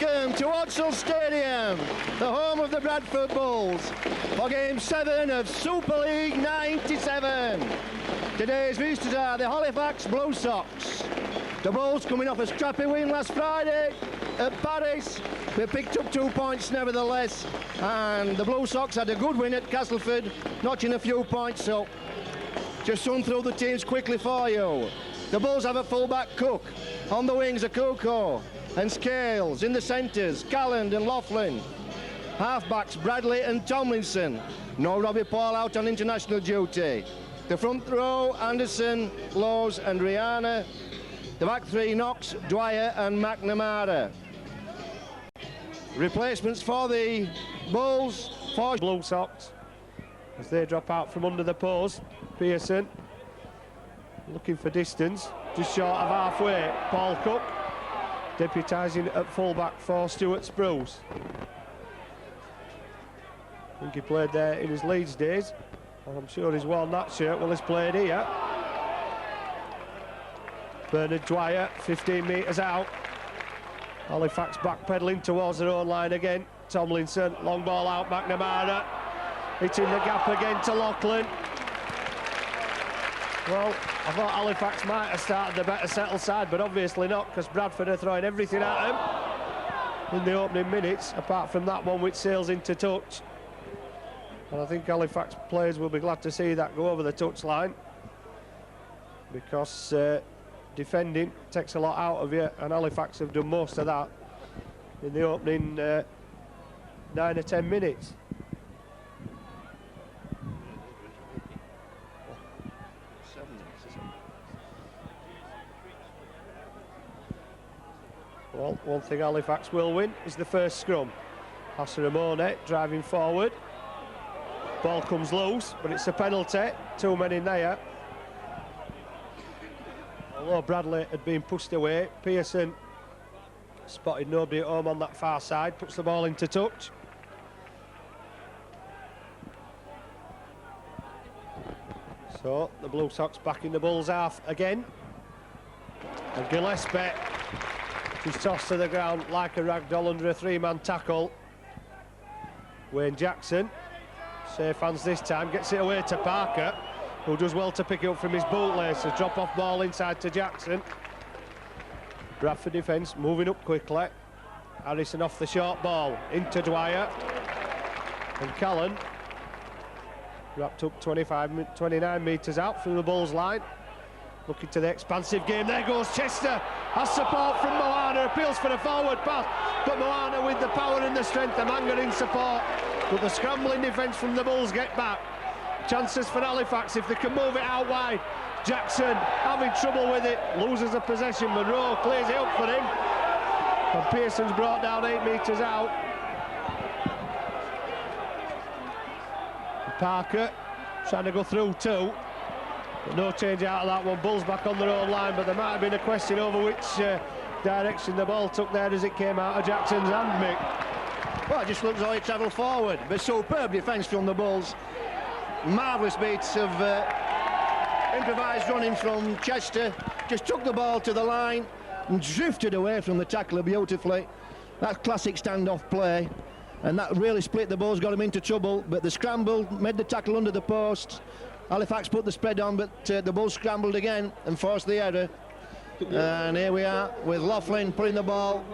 Welcome to Odsal Stadium, the home of the Bradford Bulls, for Game 7 of Super League 97. Today's visitors are the Halifax Blue Sox. The Bulls, coming off a scrappy win last Friday at Paris, they picked up 2 points nevertheless, and the Blue Sox had a good win at Castleford, notching a few points up. Just run through the teams quickly for you. The Bulls have a fullback Cook, on the wings a Kuko and Scales, in the centres Calland and Laughlin, halfbacks Bradley and Tomlinson. No Robbie Paul out on international duty. The front row Anderson, Lowe's and Rihanna. The back three Knox, Dwyer and McNamara. Replacements for the Bulls for Blue Sox as they drop out from under the post. Pearson looking for distance, just short of halfway. Paul Cook deputising at fullback for Stuart Spruce. I think he played there in his Leeds days, and I'm sure he's worn that shirt while he's played here. Bernard Dwyer 15 metres out. Halifax backpedaling towards their own line again. Tomlinson, long ball out, McNamara hitting the gap again to Laughlin. Well, I thought Halifax might have started the better settled side, but obviously not, because Bradford are throwing everything at them in the opening minutes, apart from that one which sails into touch. And I think Halifax players will be glad to see that go over the touchline, because defending takes a lot out of you, and Halifax have done most of that in the opening 9 or 10 minutes. Well, one thing Halifax will win is the first scrum. Hassaramone driving forward. Ball comes loose, but it's a penalty. 2 men in there. Although Bradley had been pushed away, Pearson spotted nobody at home on that far side, puts the ball into touch. So the Blue Sox back in the Bulls' half again. And Gillespie is tossed to the ground like a rag doll under a three-man tackle. Wayne Jackson, safe hands this time, gets it away to Parker, who does well to pick it up from his bootlaces. Drop-off ball inside to Jackson. Bradford defence moving up quickly. Harrison off the short ball, into Dwyer. And Callan wrapped up 29 metres out from the Bulls line. Looking to the expansive game. There goes Chester. Has support from Moana. Appeals for a forward pass. But Moana with the power and the strength. The Manga in support. But the scrambling defence from the Bulls get back. Chances for Halifax if they can move it out wide. Jackson having trouble with it. Loses the possession. Monroe clears it up for him. And Pearson's brought down 8 metres out. Parker trying to go through two. But no change out of that one. Bulls back on their own line, but there might have been a question over which direction the ball took there as it came out of Jackson's hand, Mick. Well, it just looks like it travelled forward. But superb defence from the Bulls. Marvellous beats of improvised running from Chester. Just took the ball to the line and drifted away from the tackler beautifully. That's classic standoff play. And that really split the Bulls, got him into trouble. But the scramble made the tackle under the post. Halifax put the spread on, but the Bulls scrambled again and forced the error. And here we are with Laughlin putting the ball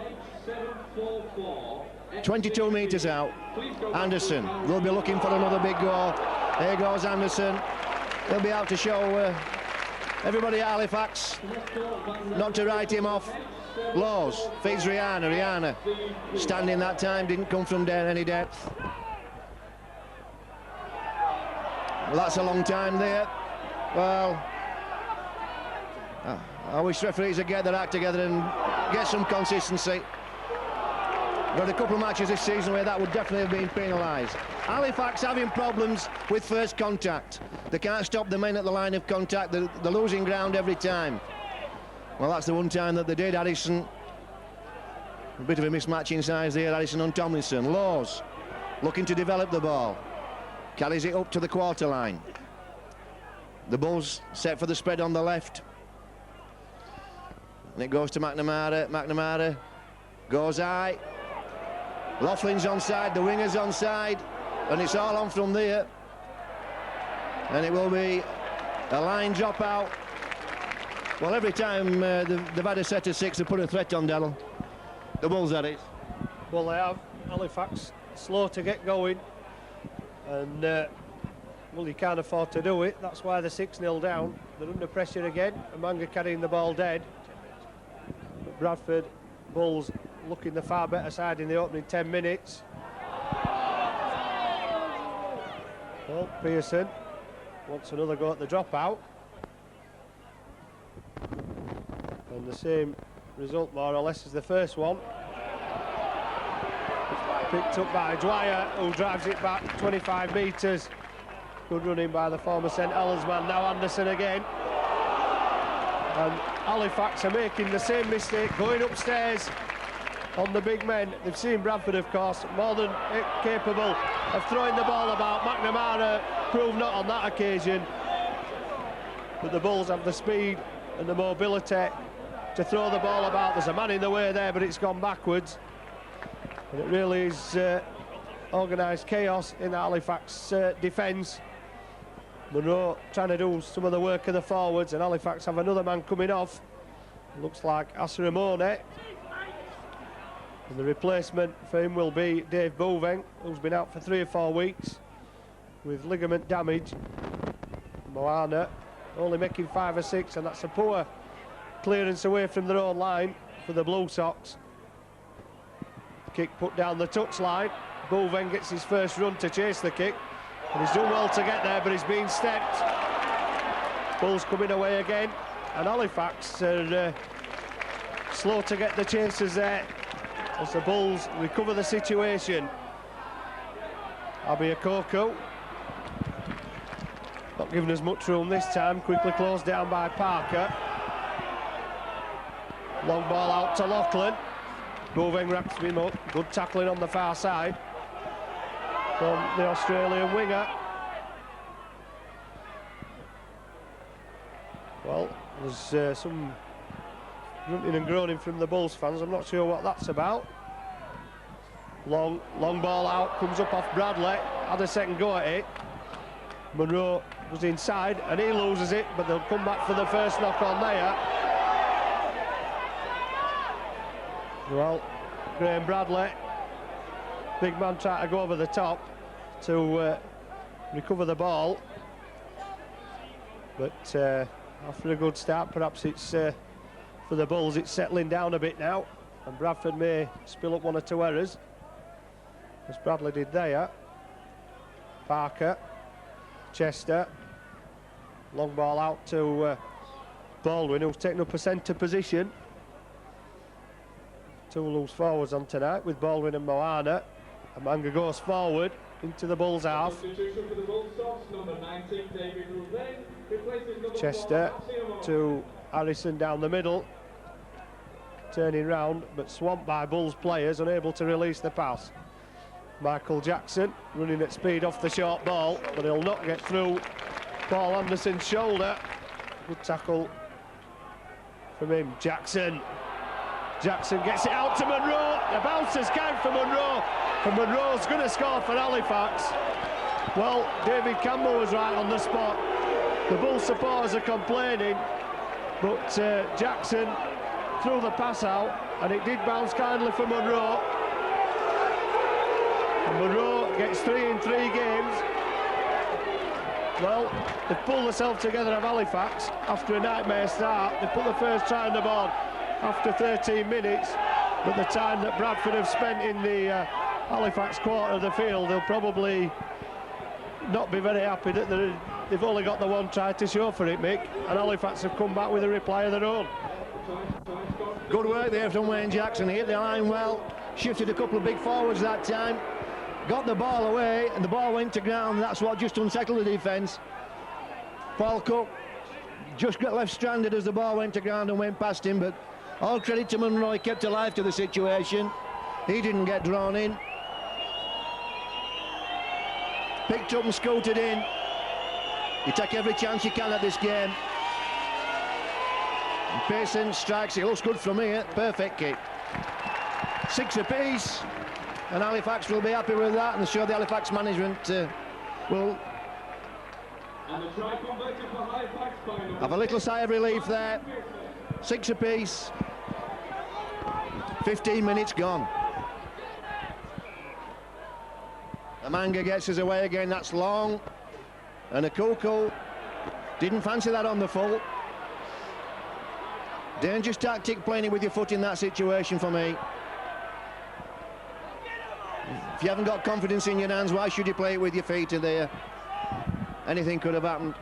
22 metres out. Anderson will be looking for another big goal. Here goes Anderson. He'll be out to show everybody at Halifax not to write him off. Laws feeds Rihanna. Rihanna standing that time, didn't come from any depth. Well, that's a long time there. Well, I wish referees would get their act together and get some consistency. Got a couple of matches this season where that would definitely have been penalised. Halifax having problems with first contact. They can't stop the men at the line of contact. They're losing ground every time. Well, that's the one time that they did. Harrison, a bit of a mismatch in size there. Harrison and Tomlinson. Laws looking to develop the ball. Carries it up to the quarter line. The Bulls set for the spread on the left. And it goes to McNamara. McNamara goes high. Laughlin's onside, the winger's onside, and it's all on from there. And it will be a line drop out. Well, every time they've had a set of 6, they put a threat on, Darrell. The Bulls, that is. Well, they have. Halifax slow to get going, and well, you can't afford to do it. That's why they're 6-0 down. They're under pressure again. Amanga carrying the ball dead. But Bradford Bulls looking the far better side in the opening 10 minutes. Well, Pearson wants another go at the dropout. And the same result, more or less, as the first one. Picked up by Dwyer, who drives it back 25 metres. Good running by the former St Helens man. Now Anderson again. And Halifax are making the same mistake, going upstairs on the big men. They've seen Bradford, of course, more than capable of throwing the ball about. McNamara proved not on that occasion. But the Bulls have the speed and the mobility to throw the ball about. There's a man in the way there, but it's gone backwards. And it really is organised chaos in the Halifax defence. Monroe trying to do some of the work of the forwards, and Halifax have another man coming off. Looks like Asaramone. And the replacement for him will be Dave Bouveng, who's been out for 3 or 4 weeks with ligament damage. Moana only making 5 or 6, and that's a poor clearance away from their own line for the Blue Sox. Kick put down the touchline. Bouveng gets his first run to chase the kick, and he's done well to get there, but he's been stepped. Bulls coming away again, and Halifax are slow to get the chances there as the Bulls recover the situation. Abiakoko not giving us much room this time, quickly closed down by Parker. Long ball out to Lachlan. Bouveng wraps him up. Good tackling on the far side from the Australian winger. Well, there's some grunting and groaning from the Bulls fans. I'm not sure what that's about. Long ball out, comes up off Bradley. Had a second go at it. Monroe was inside and he loses it, but they'll come back for the first knock on there. Well, Graham Bradley, big man, trying to go over the top to recover the ball, but after a good start, perhaps it's for the Bulls, it's settling down a bit now, and Bradford may spill up 1 or 2 errors, as Bradley did there. Parker, Chester, long ball out to Baldwin, who's taken up a centre position. 2 loose forwards on tonight with Baldwin and Moana. Amanga goes forward into the Bulls half. Chester to Harrison down the middle, turning round, but swamped by Bulls players, unable to release the pass. Michael Jackson running at speed off the short ball, but he'll not get through Paul Anderson's shoulder. Good tackle from him. Jackson gets it out to Monroe. The bouncers count for Monroe, and Monroe's going to score for Halifax. Well, David Campbell was right on the spot. The Bulls supporters are complaining, but Jackson threw the pass out, and it did bounce kindly for Monroe. And Monroe gets 3 in 3 games. Well, they've pulled themselves together of Halifax after a nightmare start. They put the first try on the board after 13 minutes, but the time that Bradford have spent in the Halifax quarter of the field, they'll probably not be very happy that they've only got the 1 try to show for it, Mick, and Halifax have come back with a reply of their own. Good work there from Wayne Jackson. He hit the line well, shifted a couple of big forwards that time, got the ball away, and the ball went to ground. That's what just unsettled the defence. Paul Cook just got left stranded as the ball went to ground and went past him, but all credit to Monroe, he kept alive to the situation. He didn't get drawn in. Picked up and scooted in. You take every chance you can at this game. And Pearson strikes, it looks good from here. Perfect kick. 6 apiece. and Halifax will be happy with that, and I'm sure the Halifax management will have a little sigh of relief there. 6 apiece. 15 minutes gone. Amanga gets us away again. That's long, and Akuko didn't fancy that on the full. Dangerous tactic, playing it with your foot in that situation for me. If you haven't got confidence in your hands, why should you play it with your feet in there? Anything could have happened.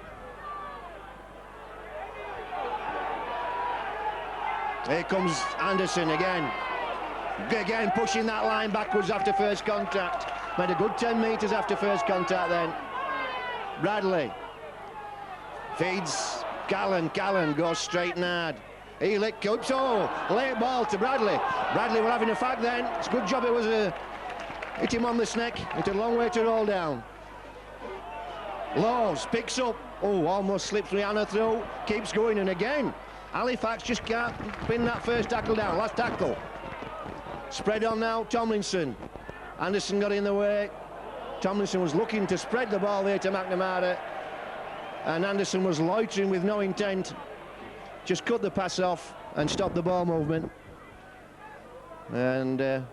Here comes Anderson again. Again pushing that line backwards after first contact. Made a good 10 metres after first contact then. Bradley feeds Callan. Callan goes straight and hard. Elick cuts. Oh, late ball to Bradley. Bradley were having a fact then. It's a good job it was hit him on the neck. It's a long way to roll down. Laws picks up. Oh, almost slips Rihanna through. Keeps going, and again Halifax just can't pin that first tackle down. Last tackle. Spread on now, Tomlinson. Anderson got in the way. Tomlinson was looking to spread the ball there to McNamara, and Anderson was loitering with no intent. Just cut the pass off and stopped the ball movement, and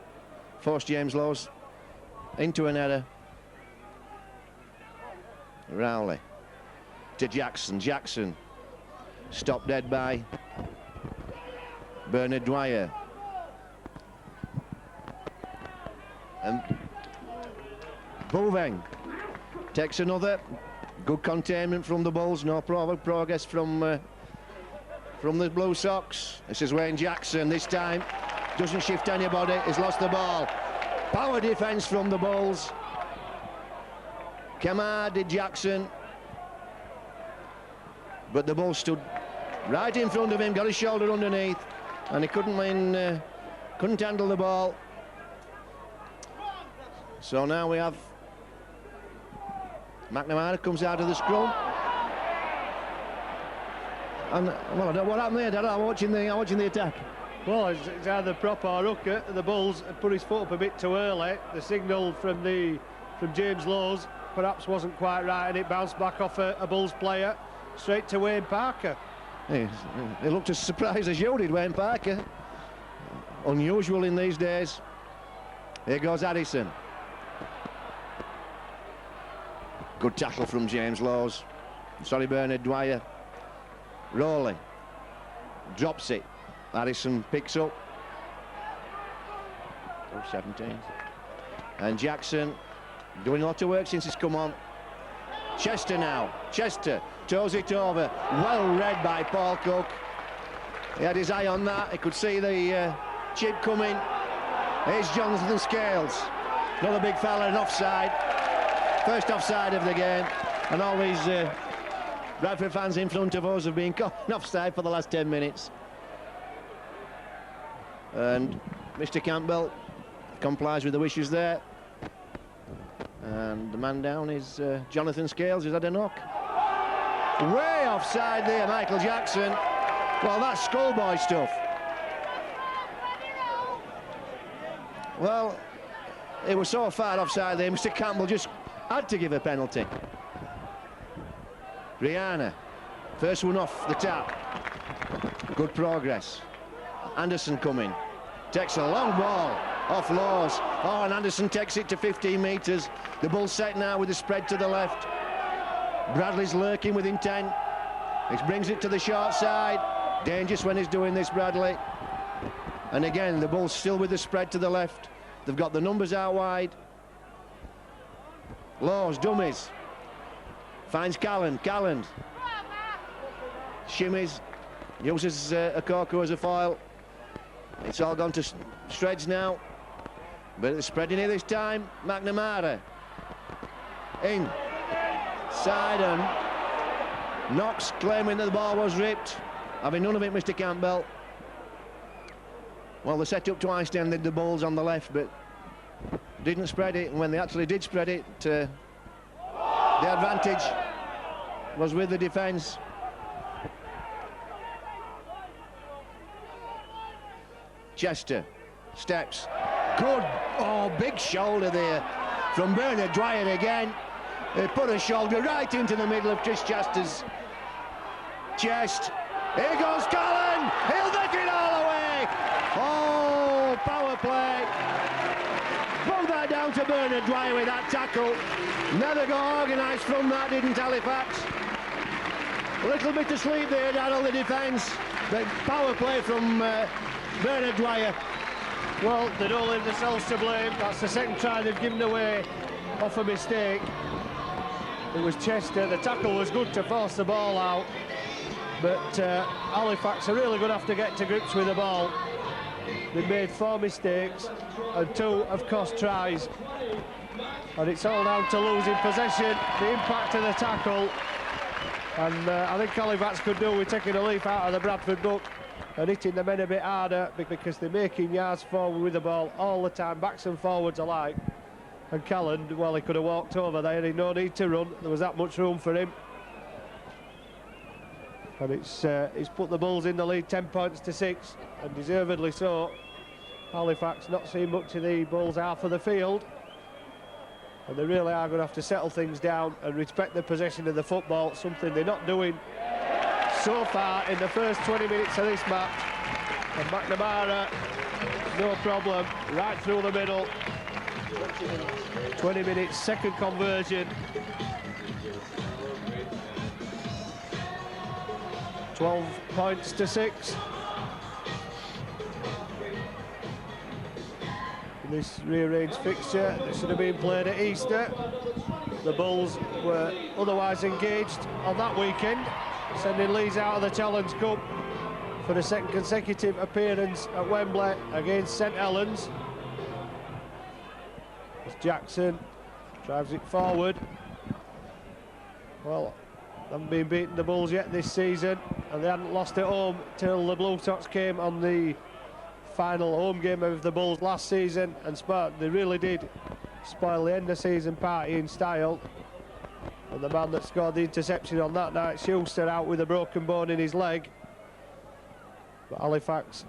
forced James Laws into an error. Rowley to Jackson. Jackson stopped dead by Bernard Dwyer. And Bouveng takes another. Good containment from the Bulls. No progress from the Blue Sox. This is Wayne Jackson. This time doesn't shift anybody. He's lost the ball. Power defence from the Bulls. Kamar did Jackson, but the Bulls stood right in front of him. Got his shoulder underneath, and he couldn't handle the ball. So now we have McNamara comes out of the scrum, and well, I don't know what happened there, Dad. I'm watching the attack. Well, it's either Prop or Hooker. The Bulls had put his foot up a bit too early. The signal from James Laws perhaps wasn't quite right, and it bounced back off a Bulls player straight to Wayne Parker. He looked as surprised as you did, Wayne Parker. Unusual in these days. Here goes Addison. Good tackle from James Laws. Sorry, Bernard Dwyer. Rowley drops it. Addison picks up. 17. And Jackson doing a lot of work since he's come on. Chester now. Chester toes it over. Well read by Paul Cook. He had his eye on that. He could see the chip coming. Here's Jonathan Scales. Another big fella and offside. First offside of the game. And all these Bradford fans in front of us have been caught offside for the last 10 minutes. And Mr. Campbell complies with the wishes there. And the man down is Jonathan Scales, who's had a knock. Way offside there, Michael Jackson. Well, that's schoolboy stuff. Well, it was so far offside there, Mr. Campbell just had to give a penalty. Rihanna, first one off the tap. Good progress. Anderson coming. Takes a long ball off Laws. Oh, and Anderson takes it to 15 metres. The Bulls set now with the spread to the left. Bradley's lurking with intent. He brings it to the short side. Dangerous when he's doing this, Bradley. And again, the Bulls still with the spread to the left. They've got the numbers out wide. Laws, dummies. Finds Callan. Callan shimmies. Uses Akoko as a foil. It's all gone to shreds now. But it's spreading here this time. McNamara. In. Side and Knox claiming that the ball was ripped. Having none of it, Mr. Campbell. Well, they set up twice then, the Bulls on the left, but didn't spread it. And when they actually did spread it, the advantage was with the defence. Chester steps. Good, big shoulder there from Bernard Dwyer again. He put a shoulder right into the middle of Trish Chaster's chest. Here goes Callan, he'll nick it all away. Oh, power play. Pulled that down to Bernard Dwyer with that tackle. Never got organised from that, didn't Halifax. A little bit of sleep there, Darrell, the defence. But power play from Bernard Dwyer. Well, they don't leave themselves to blame. That's the second try they've given away off a mistake. It was Chester. The tackle was good to force the ball out. But Halifax are really going to have to get to grips with the ball. They've made 4 mistakes and 2 have cost tries. And it's all down to losing possession, the impact of the tackle. And I think Halifax could do with taking a leaf out of the Bradford book and hitting the men a bit harder, because they're making yards forward with the ball all the time, backs and forwards alike. And Callan, well, he could have walked over there, he had no need to run, there was that much room for him. And it's put the Bulls in the lead 10 points to 6, and deservedly so. Halifax not seeing much of the Bulls half of the field, and they really are going to have to settle things down and respect the possession of the football, something they're not doing so far in the first 20 minutes of this match. And McNamara, no problem, right through the middle. 20 minutes, second conversion. 12 points to 6. This rearranged fixture that should have been played at Easter. The Bulls were otherwise engaged on that weekend, sending Leeds out of the Challenge Cup for the second consecutive appearance at Wembley against St Helens. As Jackson drives it forward. Well, they haven't been beaten the Bulls yet this season, and they hadn't lost at home till the Blue Sox came on the final home game of the Bulls last season, and they really did spoil the end of season party in style. And the man that scored the interception on that night, Schuster, out with a broken bone in his leg. But Halifax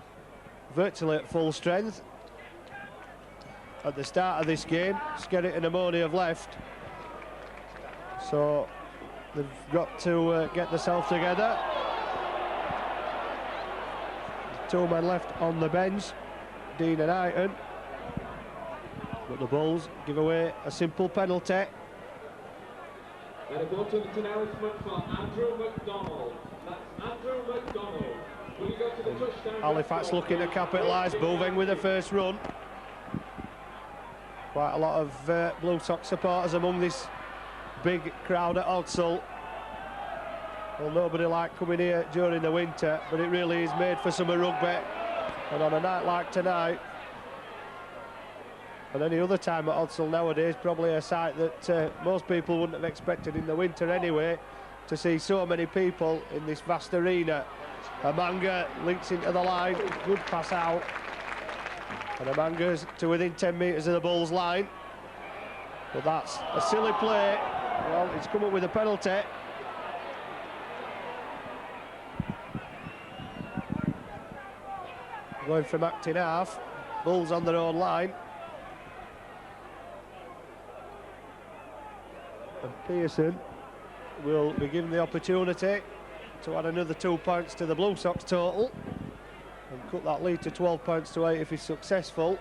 virtually at full strength at the start of this game. Skerritt and Amoni have left, so they've got to get themselves together. 2 men left on the bench, Dean and Aiton. But the Bulls give away a simple penalty. And a ball to the announcement for Andrew McDonald. That's Andrew McDonald. Will you go to the touchdown? Halifax looking to capitalise. Bouveng with the first run. Quite a lot of Blue Sox supporters among this big crowd at Odsal. Well, nobody liked coming here during the winter, but it really is made for summer rugby. And on a night like tonight, and any other time at Odsal nowadays, probably a sight that most people wouldn't have expected in the winter anyway, to see so many people in this vast arena. Amanga links into the line, good pass out. And Amanga's to within 10 metres of the Bulls line. But that's a silly play. Well, it's come up with a penalty. Going from acting half, Bulls on their own line. And Pearson will be given the opportunity to add another 2 points to the Blue Sox total and cut that lead to 12 points to 8 if he's successful.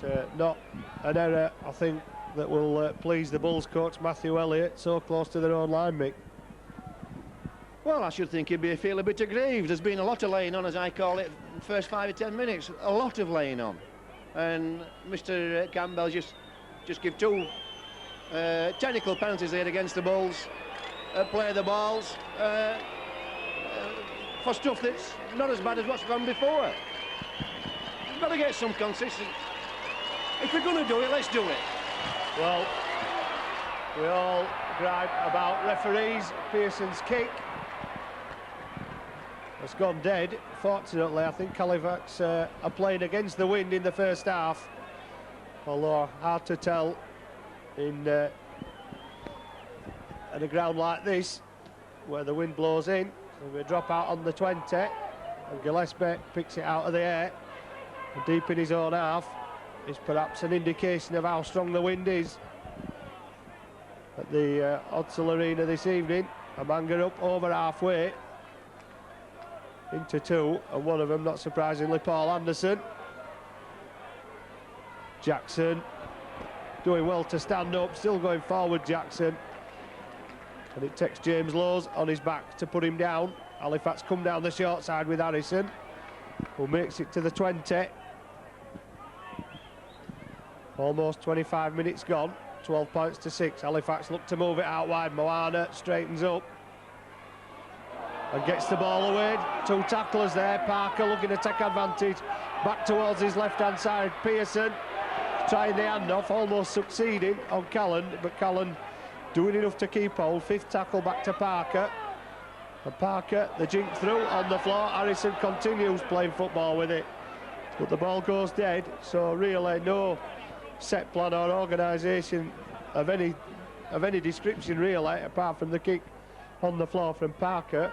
But not an error, I think, that will please the Bulls coach Matthew Elliott, so close to their own line, Mick. Well, I should think he'd be feeling a bit aggrieved. There's been a lot of laying on, as I call it, the first 5 or 10 minutes. A lot of laying on. And Mr. Campbell just give 2 technical penalties there against the Bulls. Play the balls for stuff that's not as bad as what's gone before. We've got to get some consistency. If we're going to do it, let's do it. Well, we all gripe about referees. Pearson's kick has gone dead. Fortunately, I think Halifax are playing against the wind in the first half, although hard to tell in a ground like this where the wind blows in. So we drop out on the 20, And Gillespie picks it out of the air. And deep in his own half is perhaps an indication of how strong the wind is at the Odsal Arena this evening. A Manga up over halfway into two, and one of them, not surprisingly, Paul Anderson. Jackson doing well to stand up, still going forward, Jackson. And it takes James Lowes on his back to put him down. Halifax come down the short side with Harrison, who makes it to the 20. Almost 25 minutes gone, 12 points to 6. Halifax look to move it out wide. Moana straightens up and gets the ball away. Two tacklers there. Parker looking to take advantage. Back towards his left-hand side. Pearson trying the handoff, almost succeeding on Callan, but Callan doing enough to keep hold. Fifth tackle back to Parker. And Parker, the jink through on the floor. Harrison continues playing football with it, but the ball goes dead. So really no set plan or organisation of any description really, apart from the kick on the floor from Parker,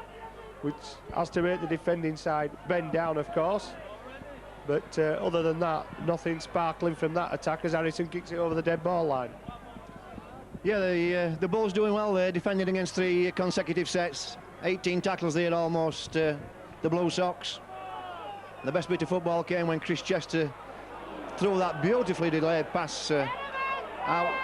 which has to make the defending side bend down, of course. But other than that, nothing sparkling from that attack as Harrison kicks it over the dead ball line. Yeah, the Bulls doing well there, defending against 3 consecutive sets. 18 tackles there almost, the Blue Sox. The best bit of football came when Chris Chester threw that beautifully delayed pass out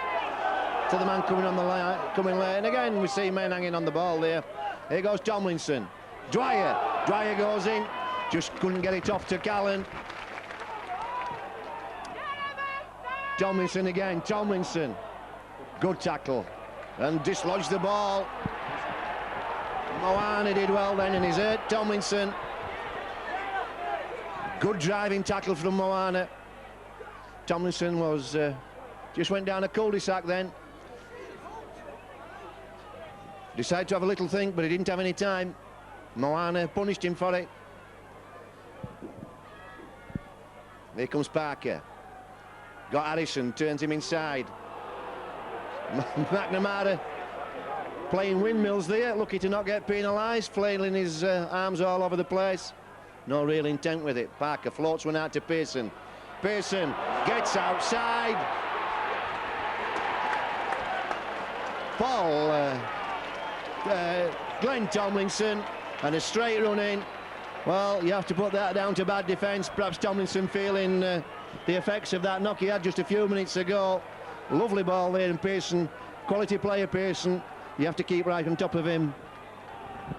to the man coming on the line, coming late. And again, we see men hanging on the ball there. Here goes Tomlinson. Dwyer goes in, just couldn't get it off to Callan. Tomlinson again, Tomlinson. Good tackle and dislodged the ball. Moana did well then and he's hurt Tomlinson. Good driving tackle from Moana. Tomlinson was just went down a cul-de-sac then. Decided to have a little think, but he didn't have any time. Moana punished him for it. Here comes Parker. Got Harrison, turns him inside. McNamara playing windmills there, lucky to not get penalised, flailing his arms all over the place. No real intent with it. Parker floats one out to Pearson. Pearson gets outside. Paul Glenn Tomlinson and a straight run in. Well, you have to put that down to bad defence. Perhaps Tomlinson feeling the effects of that knock he had just a few minutes ago. Lovely ball there, and Pearson, quality player Pearson. You have to keep right on top of him.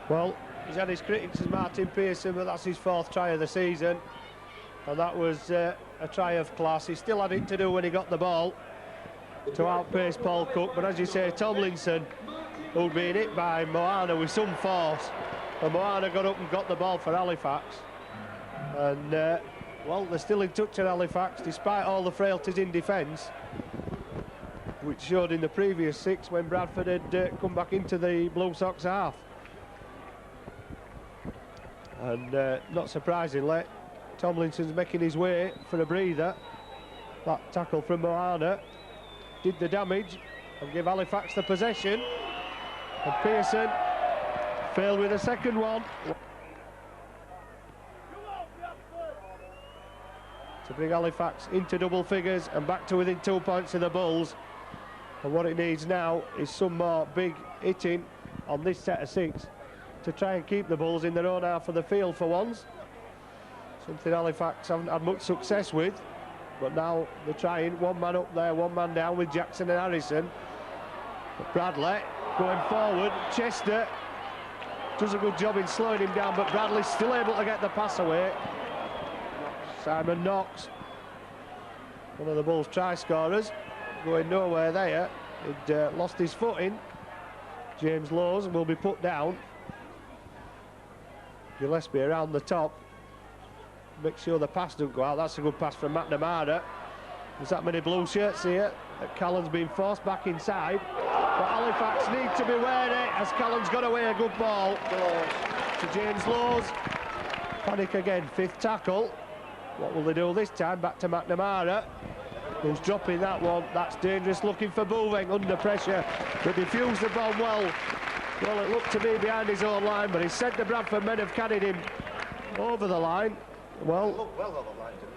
Well, he's had his critics as Martin Pearson, but that's his 4th try of the season. And that was a try of class. He still had it to do when he got the ball to outpace Paul Cook. But as you say, Tomlinson, who'd been hit by Moana with some force. And Moana got up and got the ball for Halifax. And, well, they're still in touch at Halifax, despite all the frailties in defence, which showed in the previous 6 when Bradford had come back into the Blue Sox half. And not surprisingly, Tomlinson's making his way for a breather. That tackle from Moana did the damage and give Halifax the possession. And Pearson failed with a second one to bring Halifax into double figures and back to within 2 points of the Bulls. And what it needs now is some more big hitting on this set of 6 to try and keep the Bulls in their own half of the field for once. Something Halifax haven't had much success with, but now they're trying. One man up there, one man down with Jackson and Harrison. But Bradley going forward. Chester does a good job in slowing him down, but Bradley's still able to get the pass away. Simon Knox, one of the Bulls' try scorers, going nowhere there. He'd lost his footing. James Lowes will be put down. Gillespie around the top. Make sure the pass doesn't go out. That's a good pass from McNamara. There's that many blue shirts here. Callan's been forced back inside. But Halifax need to be wary as Callan's got away a good ball to James Lowes. Panic again, 5th tackle. What will they do this time? Back to McNamara, who's dropping that one. That's dangerous, looking for Booving under pressure, but defused the bomb well. Well, it looked to be behind his own line, but he said the Bradford men have carried him over the line. Well over the line to me.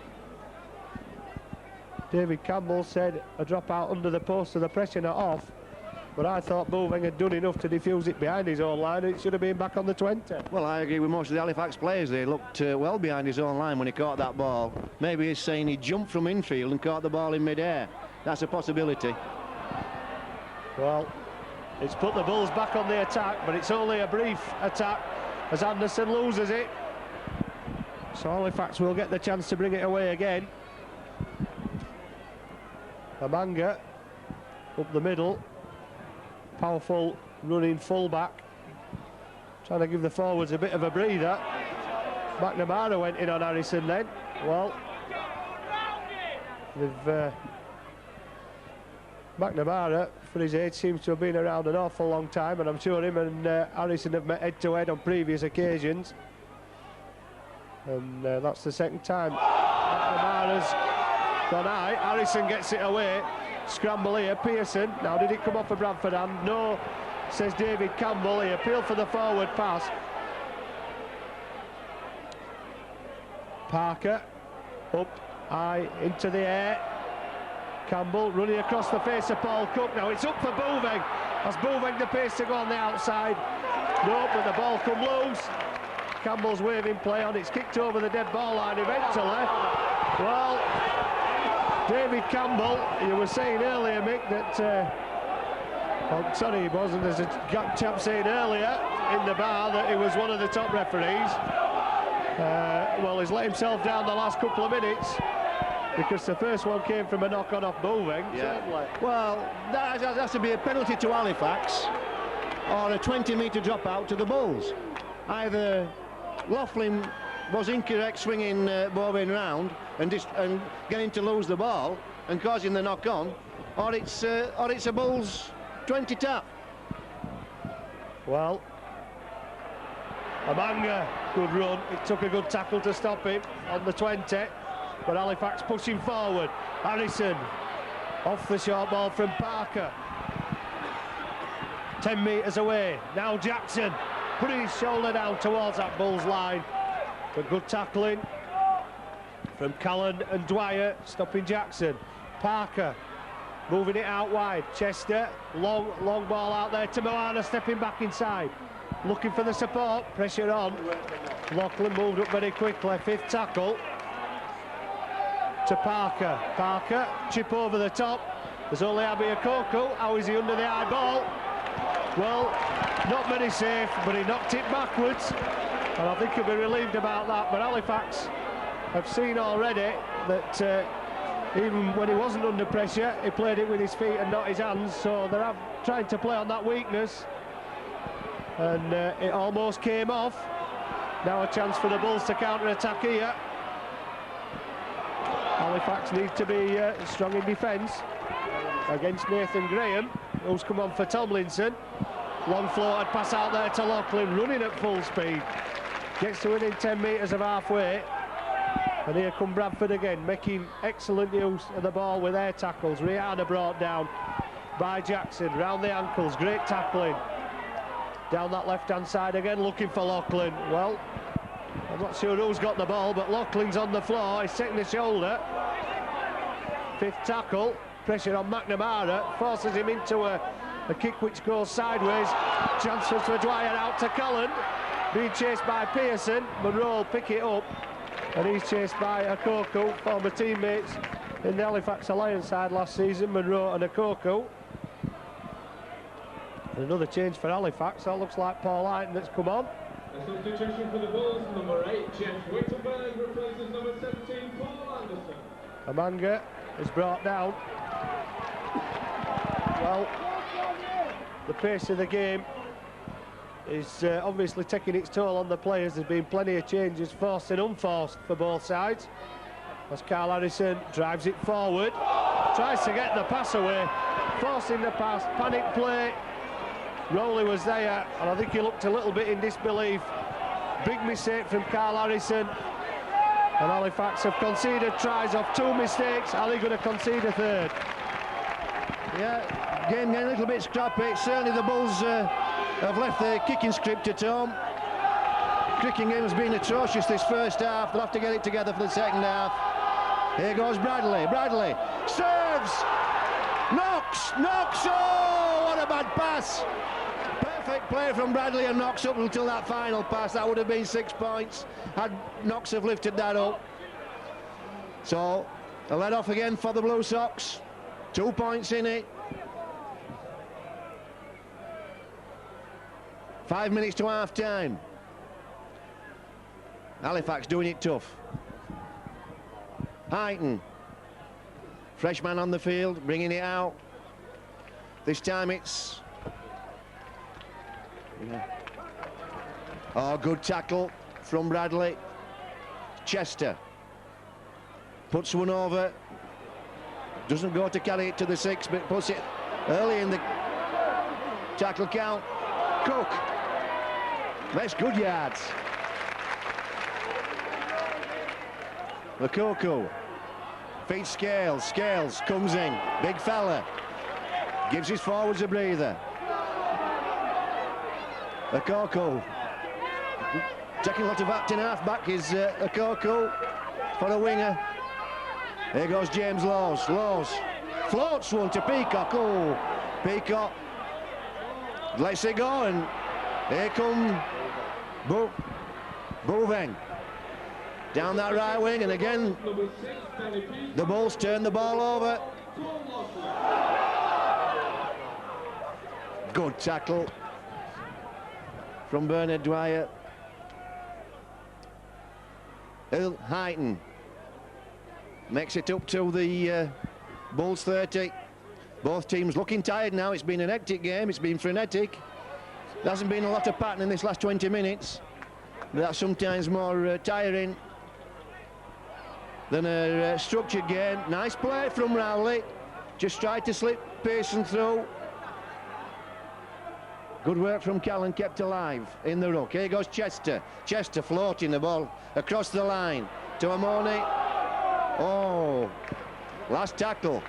David Campbell said a drop out under the post, so the pressure not off. But I thought Bouveng had done enough to defuse it behind his own line. It should have been back on the 20. Well, I agree with most of the Halifax players. They looked well behind his own line when he caught that ball. Maybe he's saying he jumped from infield and caught the ball in mid-air. That's a possibility. Well, it's put the Bulls back on the attack, but it's only a brief attack as Anderson loses it. So Halifax will get the chance to bring it away again. Amanga up the middle. Powerful running fullback, trying to give the forwards a bit of a breather. McNamara went in on Harrison then. Well, McNamara, for his age, seems to have been around an awful long time, and I'm sure him and Harrison have met head-to-head on previous occasions. And that's the second time. McNamara's gone high. Harrison gets it away. Scramble here, Pearson. Now, did it come off a Bradford hand? No, says David Campbell. He appealed for the forward pass. Parker up high into the air. Campbell running across the face of Paul Cook. Now it's up for Bouveng. Has Bouveng the pace to go on the outside? No, but the ball come loose. Campbell's waving play on. It's kicked over the dead ball line eventually. Well, David Campbell, you were saying earlier, Mick, that oh, sorry, he wasn't. There's a chap saying earlier in the bar that he was one of the top referees. Well, he's let himself down the last couple of minutes because the first one came from a knock-on off Bouveng. Yeah. Well, that has to be a penalty to Halifax or a 20-metre drop-out to the Bulls. Either Laughlin was incorrect swinging Bouveng round and getting to lose the ball and causing the knock-on, or it's a Bulls 20 tap. Well, Amanga, good run. It took a good tackle to stop him on the 20, but Halifax pushing forward. Harrison off the short ball from Parker. 10 metres away. Now Jackson putting his shoulder down towards that Bulls line. But good tackling from Callan and Dwyer, stopping Jackson. Parker moving it out wide. Chester, long ball out there to Moana, stepping back inside. Looking for the support, pressure on. Laughlin moved up very quickly, fifth tackle to Parker. Parker, chip over the top. There's only Abi Akoko. How is he under the high ball? Well, not very safe, but he knocked it backwards. And I think he'll be relieved about that. But Halifax have seen already that even when he wasn't under pressure, he played it with his feet and not his hands. So they're trying to play on that weakness. And it almost came off. Now a chance for the Bulls to counter-attack here. Halifax need to be strong in defence against Nathan Graham, who's come on for Tomlinson. Long floated pass out there to Laughlin, running at full speed. Gets to within 10 metres of halfway. And here come Bradford again, making excellent use of the ball with their tackles. Rihanna brought down by Jackson, round the ankles, great tackling. Down that left-hand side again, looking for Laughlin. Well, I'm not sure who's got the ball, but Laughlin's on the floor. He's taking the shoulder. Fifth tackle, pressure on McNamara, forces him into a kick which goes sideways. Transfers for Dwyer out to Cullen, being chased by Pearson. Monroe will pick it up, and he's chased by Akoko, former teammates in the Halifax Alliance side last season, Monroe and Akoko. Another change for Halifax. That looks like Paul Ayton that's come on. A substitution for the Bulls, number 8, Jeff Wittenberg replaces number 17, Paul Anderson. Amanga is brought down. Well, the pace of the game is obviously taking its toll on the players. There's been plenty of changes, forced and unforced, for both sides. As Carl Harrison drives it forward, tries to get the pass away, forcing the pass, panic play. Rowley was there, and I think he looked a little bit in disbelief. Big mistake from Carl Harrison. And Halifax have conceded tries off 2 mistakes. Are they going to concede a third? Yeah, game getting a little bit scrappy. Certainly the Bulls have left their kicking script at home. Cricking has been atrocious this first half. They'll have to get it together for the second half. Here goes Bradley. Bradley serves. Knocks. Oh, what a bad pass. Perfect play from Bradley and Knox up until that final pass. That would have been 6 points had Knox have lifted that up. So a let off again for the Blue Sox. 2 points in it. 5 minutes to half time. Halifax doing it tough. Highton, freshman on the field, bringing it out. This time it's... Oh, good tackle from Bradley. Chester puts one over. Doesn't go to carry it to the 6, but puts it early in the tackle count. Cook makes good yards. Lukaku feeds Scales. Scales comes in. Big fella. Gives his forwards a breather. Lukaku taking a lot of acting half-back is Lukaku for a winger. Here goes James Laws. Laws floats one to Peacock. Oh, Peacock lets it go, and here come Bouveng down that right wing, and again the Bulls turn the ball over. Good tackle from Bernard Dwyer. Highton makes it up to the Bulls 30. Both teams looking tired now. It's been an hectic game. It's been frenetic. There hasn't been a lot of pattern in this last 20 minutes. But that's sometimes more tiring than a structured game. Nice play from Rowley. Just tried to slip Pearson through. Good work from Callan, kept alive in the ruck. Here goes Chester. Chester floating the ball across the line to Amoni. Oh, last tackle.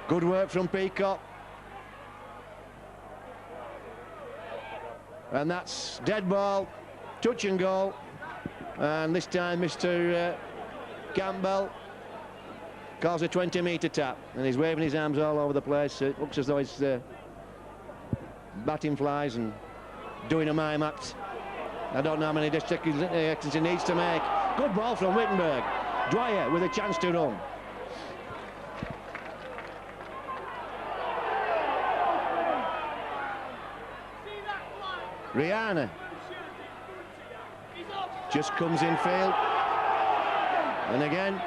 Good work from Peacock. And that's dead ball, touch and goal. And this time Mr. Campbell calls a 20-metre tap, and he's waving his arms all over the place. It looks as though he's batting flies and doing a mime act. I don't know how many distractions he needs to make. Good ball from Wittenberg. Dwyer with a chance to run. Rihanna just comes in field, and again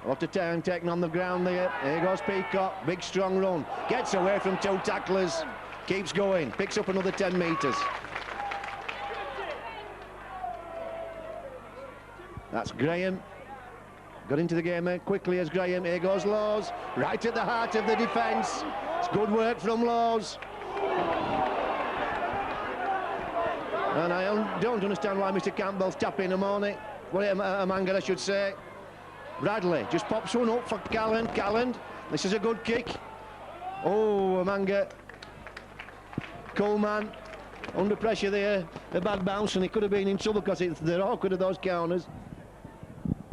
a lot of time taken on the ground there. Here goes Peacock, big strong run, gets away from 2 tacklers, keeps going, picks up another 10 metres. That's Graham. Got into the game quickly as Graham. Here goes Laws, right at the heart of the defence. It's good work from Laws. And I don't understand why Mr. Campbell's tapping Amoni. Amanga, I should say. Bradley just pops one up for Callan. Callan, this is a good kick. Oh, Amanga. Coleman under pressure there. A bad bounce, and he could have been in trouble because they're awkward of those counters.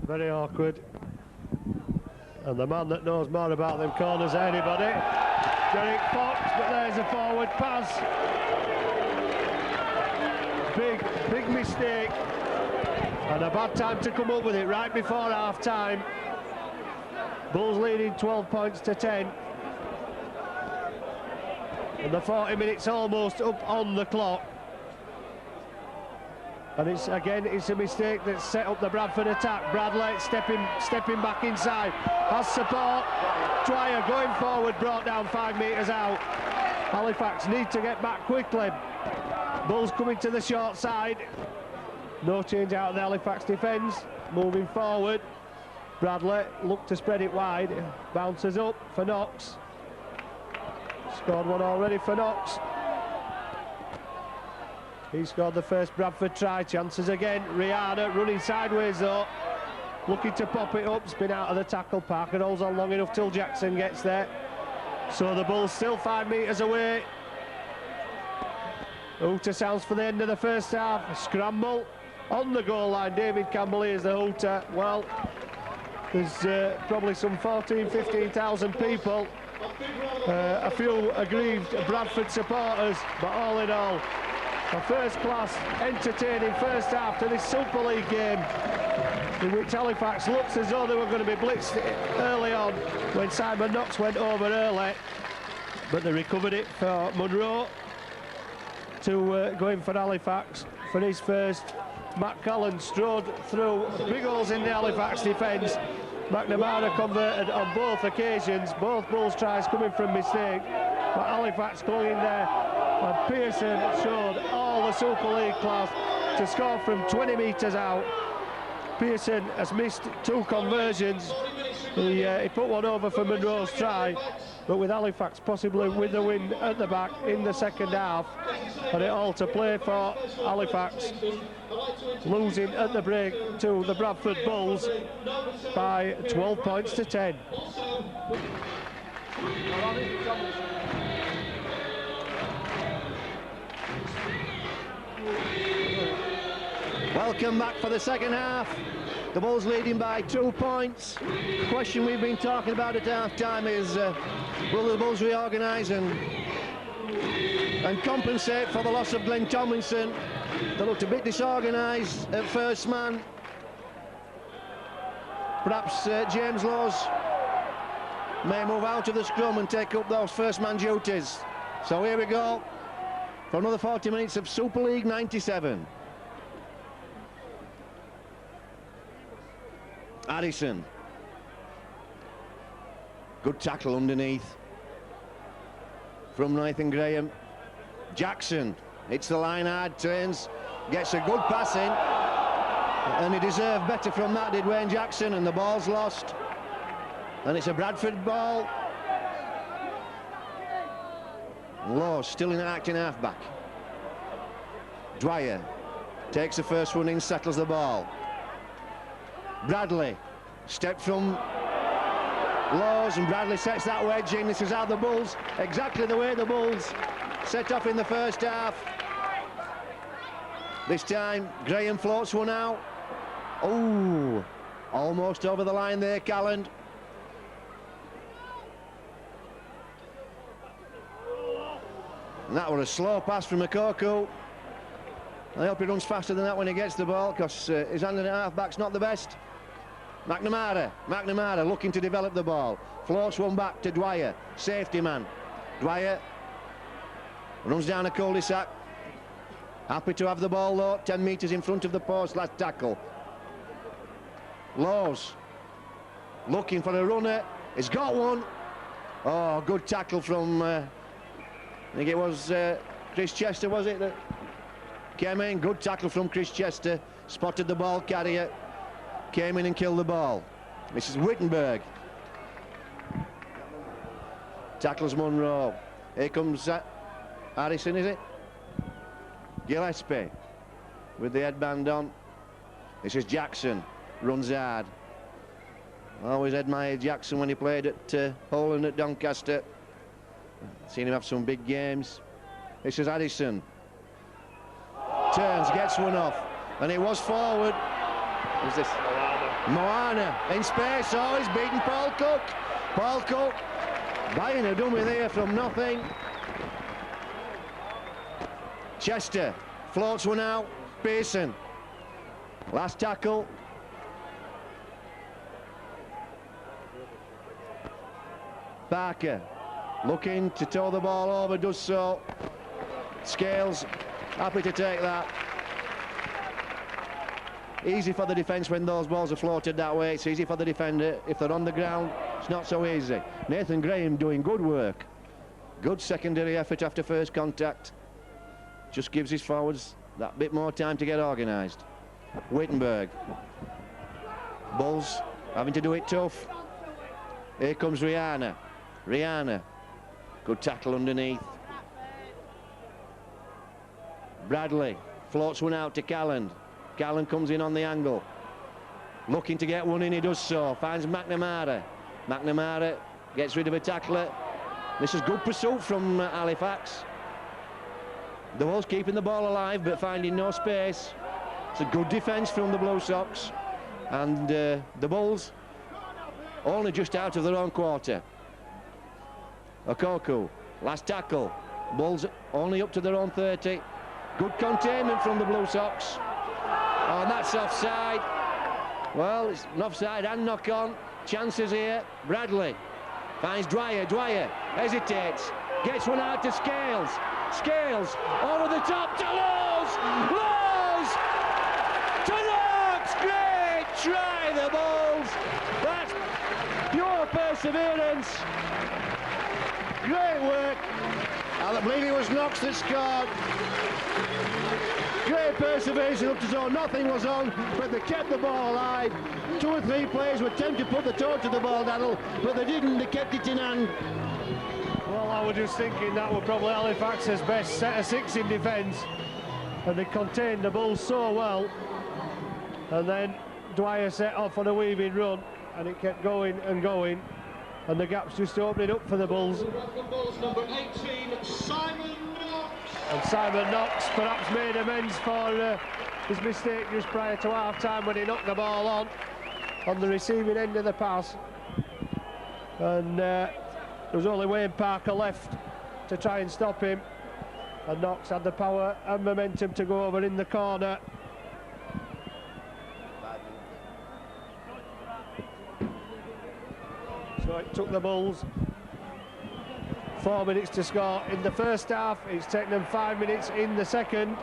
Very awkward. And the man that knows more about them corners than anybody, Derek Fox, but there's a forward pass. Big mistake, and a bad time to come up with it right before half time. Bulls leading 12 points to 10, and the 40 minutes almost up on the clock. And it's a mistake that's set up the Bradford attack. Bradley stepping back inside, has support. Dwyer going forward, brought down 5 metres out. Halifax need to get back quickly. Bulls coming to the short side. No change out of the Halifax defence. Moving forward. Bradley looked to spread it wide. Bounces up for Knox. Scored one already for Knox. He scored the first Bradford try. Chances again. Rihanna running sideways though. Looking to pop it up. Spin out of the tackle. Parker holds on long enough till Jackson gets there. So the Bulls still 5 metres away. Hooter sounds for the end of the first half. A scramble on the goal line. David Campbell is the hooter. Well, there's probably some 15,000 people. A few aggrieved Bradford supporters, but all in all, a first-class, entertaining first half to this Super League game, in which Halifax looked as though they were going to be blitzed early on when Simon Knox went over early, but they recovered it for Munro to go in for Halifax for his first. Matt Callan strode through big holes in the Halifax defence. McNamara converted on both occasions, both Bulls tries coming from mistake, but Halifax clung in there, and Pearson showed all the Super League class to score from 20 metres out. Pearson has missed 2 conversions. He put one over for Munro's try, but with Halifax possibly with the win at the back in the second half, and it all to play for Halifax, losing at the break to the Bradford Bulls by 12 points to 10. Welcome back for the second half. The Bulls leading by 2 points. The question we've been talking about at half-time is, will the Bulls reorganise and compensate for the loss of Glenn Tomlinson? They looked a bit disorganised at first man. Perhaps James Laws may move out of the scrum and take up those first man duties. So here we go for another 40 minutes of Super League 97. Addison, good tackle underneath from Nathan Graham. Jackson hits the line hard, turns, gets a good pass in, and he deserved better from that, did Wayne Jackson, and the ball's lost, and it's a Bradford ball. Law still in acting half-back. Dwyer takes the first one in, settles the ball. Bradley, step from Laws, and Bradley sets that wedge in. This is how the Bulls, exactly the way the Bulls set off in the first half. This time, Graham floats one out. Oh, almost over the line there, Calland. And that was a slow pass from Makoko. I hope he runs faster than that when he gets the ball, because his hand in the half-back's not the best. McNamara looking to develop the ball. Floats one back to Dwyer, safety man. Dwyer runs down a cul-de-sac. Happy to have the ball though, 10 metres in front of the post, last tackle. Laws looking for a runner, he's got one. Oh, good tackle from, I think it was Chris Chester, was it, that came in? Good tackle from Chris Chester, spotted the ball carrier, came in and killed the ball. This is Wittenberg. Tackles Munro. Here comes Harrison, is it? Gillespie with the headband on. This is Jackson, runs hard. Always admired Jackson when he played at Holland at Doncaster. Seen him have some big games. This is Addison. Turns, gets one off, and it was forward. Who's this? Moana in space. Oh, he's beaten Paul Cook. Paul Cook buying a dummy there from nothing. Chester floats one out. Pearson. Last tackle. Barker looking to tow the ball over, does so. Scales happy to take that. Easy for the defence when those balls are floated that way. It's easy for the defender. If they're on the ground, it's not so easy. Nathan Graham doing good work. Good secondary effort after first contact. Just gives his forwards that bit more time to get organised. Wittenberg. Bulls having to do it tough. Here comes Rihanna. Good tackle underneath. Bradley floats one out to Calland. Calland comes in on the angle. Looking to get one in, he does so. Finds McNamara. McNamara gets rid of a tackler. This is good pursuit from Halifax. The Wolves keeping the ball alive but finding no space. It's a good defence from the Blue Sox, and the Bulls only just out of their own quarter. Okoku, last tackle. Bulls only up to their own 30. Good containment from the Blue Sox. Oh, and that's offside. Well, it's an offside and knock on. Chances here. Bradley finds Dwyer. Dwyer hesitates. Gets one out to Scales. Scales over the top to Lowe's. Lowe's to Knox. Great try, the Bulls. That's pure perseverance. Great work. I believe it was Knox that scored. Great perseverance up to zone. Nothing was on, but they kept the ball alive. 2 or 3 players were tempted to put the toe to the ball, Daniel, but they didn't. They kept it in hand. Well, I was just thinking that were probably Halifax's best set of 6 in defence, and they contained the Bulls so well. And then Dwyer set off on a weaving run, and it kept going and going, and the gap's just opening up for the Bulls. Bulls number 18, Simon Knox. And Simon Knox perhaps made amends for his mistake just prior to half-time when he knocked the ball on the receiving end of the pass. And there was only Wayne Parker left to try and stop him, and Knox had the power and momentum to go over in the corner. So it took the Bulls 4 minutes to score in the first half. It's taken them 5 minutes in the second.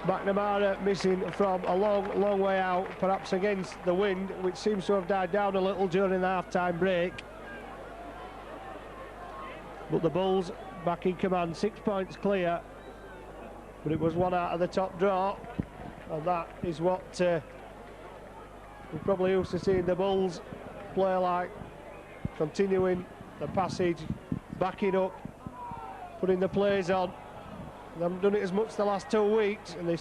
McNamara missing from a long way out, perhaps against the wind, which seems to have died down a little during the half-time break. But the Bulls back in command, 6 points clear, but it was one out of the top draw, and that is what we're probably used to seeing the Bulls play like, continuing the passage, backing up, putting the plays on. They haven't done it as much the last 2 weeks, and they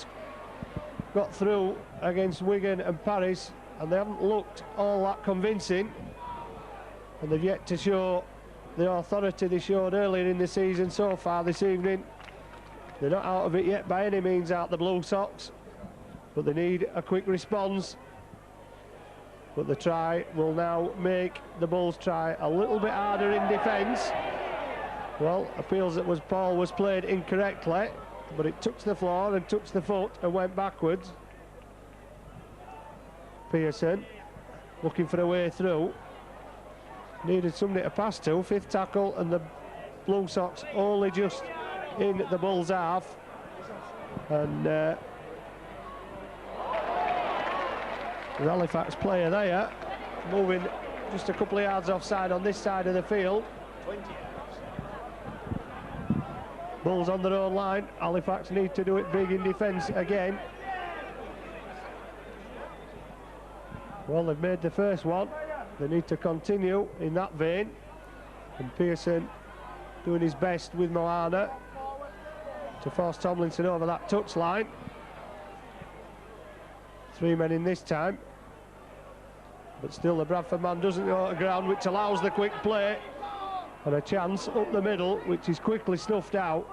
got through against Wigan and Paris, and they haven't looked all that convincing, and they've yet to show the authority they showed earlier in the season so far this evening. They're not out of it yet by any means, out the Blue Sox, but they need a quick response. But the try will now make the Bulls try a little bit harder in defence. Well, appeals that Paul was played incorrectly, but it touched the floor and touched the foot and went backwards. Pearson looking for a way through. Needed somebody to pass to. 5th tackle, and the Blue Sox only just in the Bulls' half. And the Halifax player there, moving just a couple of yards offside on this side of the field. Bulls on their own line. Halifax need to do it big in defence again. Well, they've made the first one. They need to continue in that vein. And Pearson doing his best with Moana to force Tomlinson over that touchline. 3 men in this time. But still the Bradford man doesn't go to ground, which allows the quick play. And a chance up the middle, which is quickly snuffed out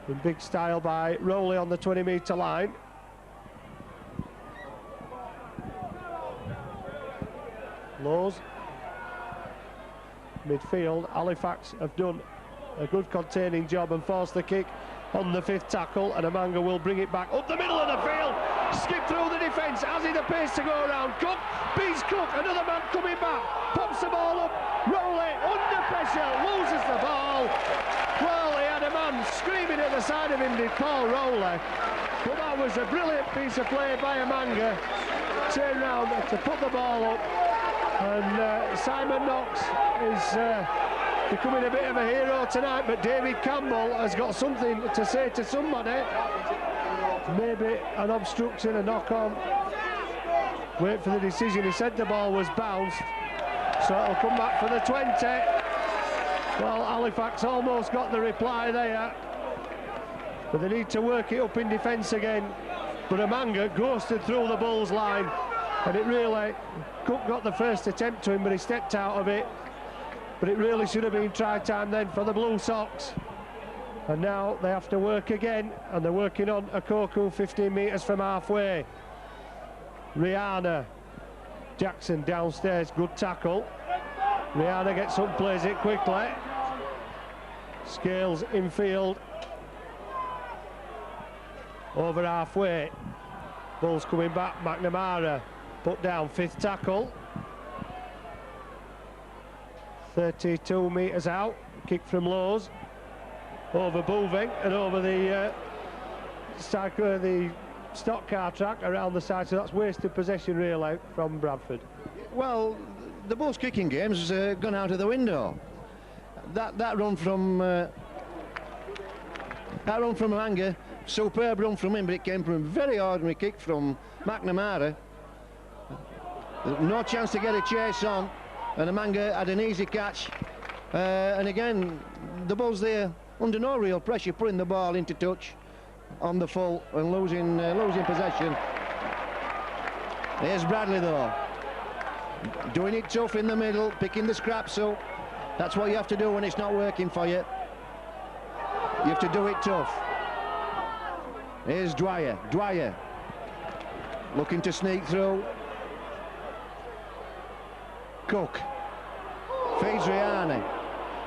in big style by Rowley on the 20-metre line. Lowe's midfield. Halifax have done a good containing job and forced the kick on the 5th tackle, and Amanga will bring it back up the middle of the field. Skip through the defence, has he the pace to go around? Cook beats Cook, another man coming back, pops the ball up. Rowley under pressure, loses the ball. Well, he had a man screaming at the side of him, did Paul Rowley, but that was a brilliant piece of play by Amanga. Turn round to put the ball up, and Simon Knox is becoming a bit of a hero tonight, but David Campbell has got something to say to somebody. Maybe an obstruction, a knock-on. Wait for the decision. He said the ball was bounced, so it'll come back for the 20. Well, Halifax almost got the reply there, but they need to work it up in defence again. But Amanga ghosted through the Bulls line, and it really, Cook got the first attempt to him, but he stepped out of it. But it really should have been try time then for the Blue Sox. And now they have to work again, and they're working on Okoku 15 metres from halfway. Rihanna, Jackson downstairs, good tackle. Rihanna gets up, plays it quickly. Scales infield. Over halfway. Bulls coming back, McNamara put down, 5th tackle. 32 metres out, kick from Lowe's. Over Booving and over the stock car track around the side, so that's wasted possession really from Bradford. Well, the Bulls kicking game's gone out of the window. That run from Manga, superb run from him, but it came from a very ordinary kick from McNamara. No chance to get a chase on, and Manga had an easy catch. And again, the Bulls there under no real pressure, putting the ball into touch on the full and losing possession. Here's Bradley though, doing it tough in the middle, picking the scraps up. That's what you have to do when it's not working for you. You have to do it tough. Here's Dwyer, looking to sneak through. Cook feeds Rihanna.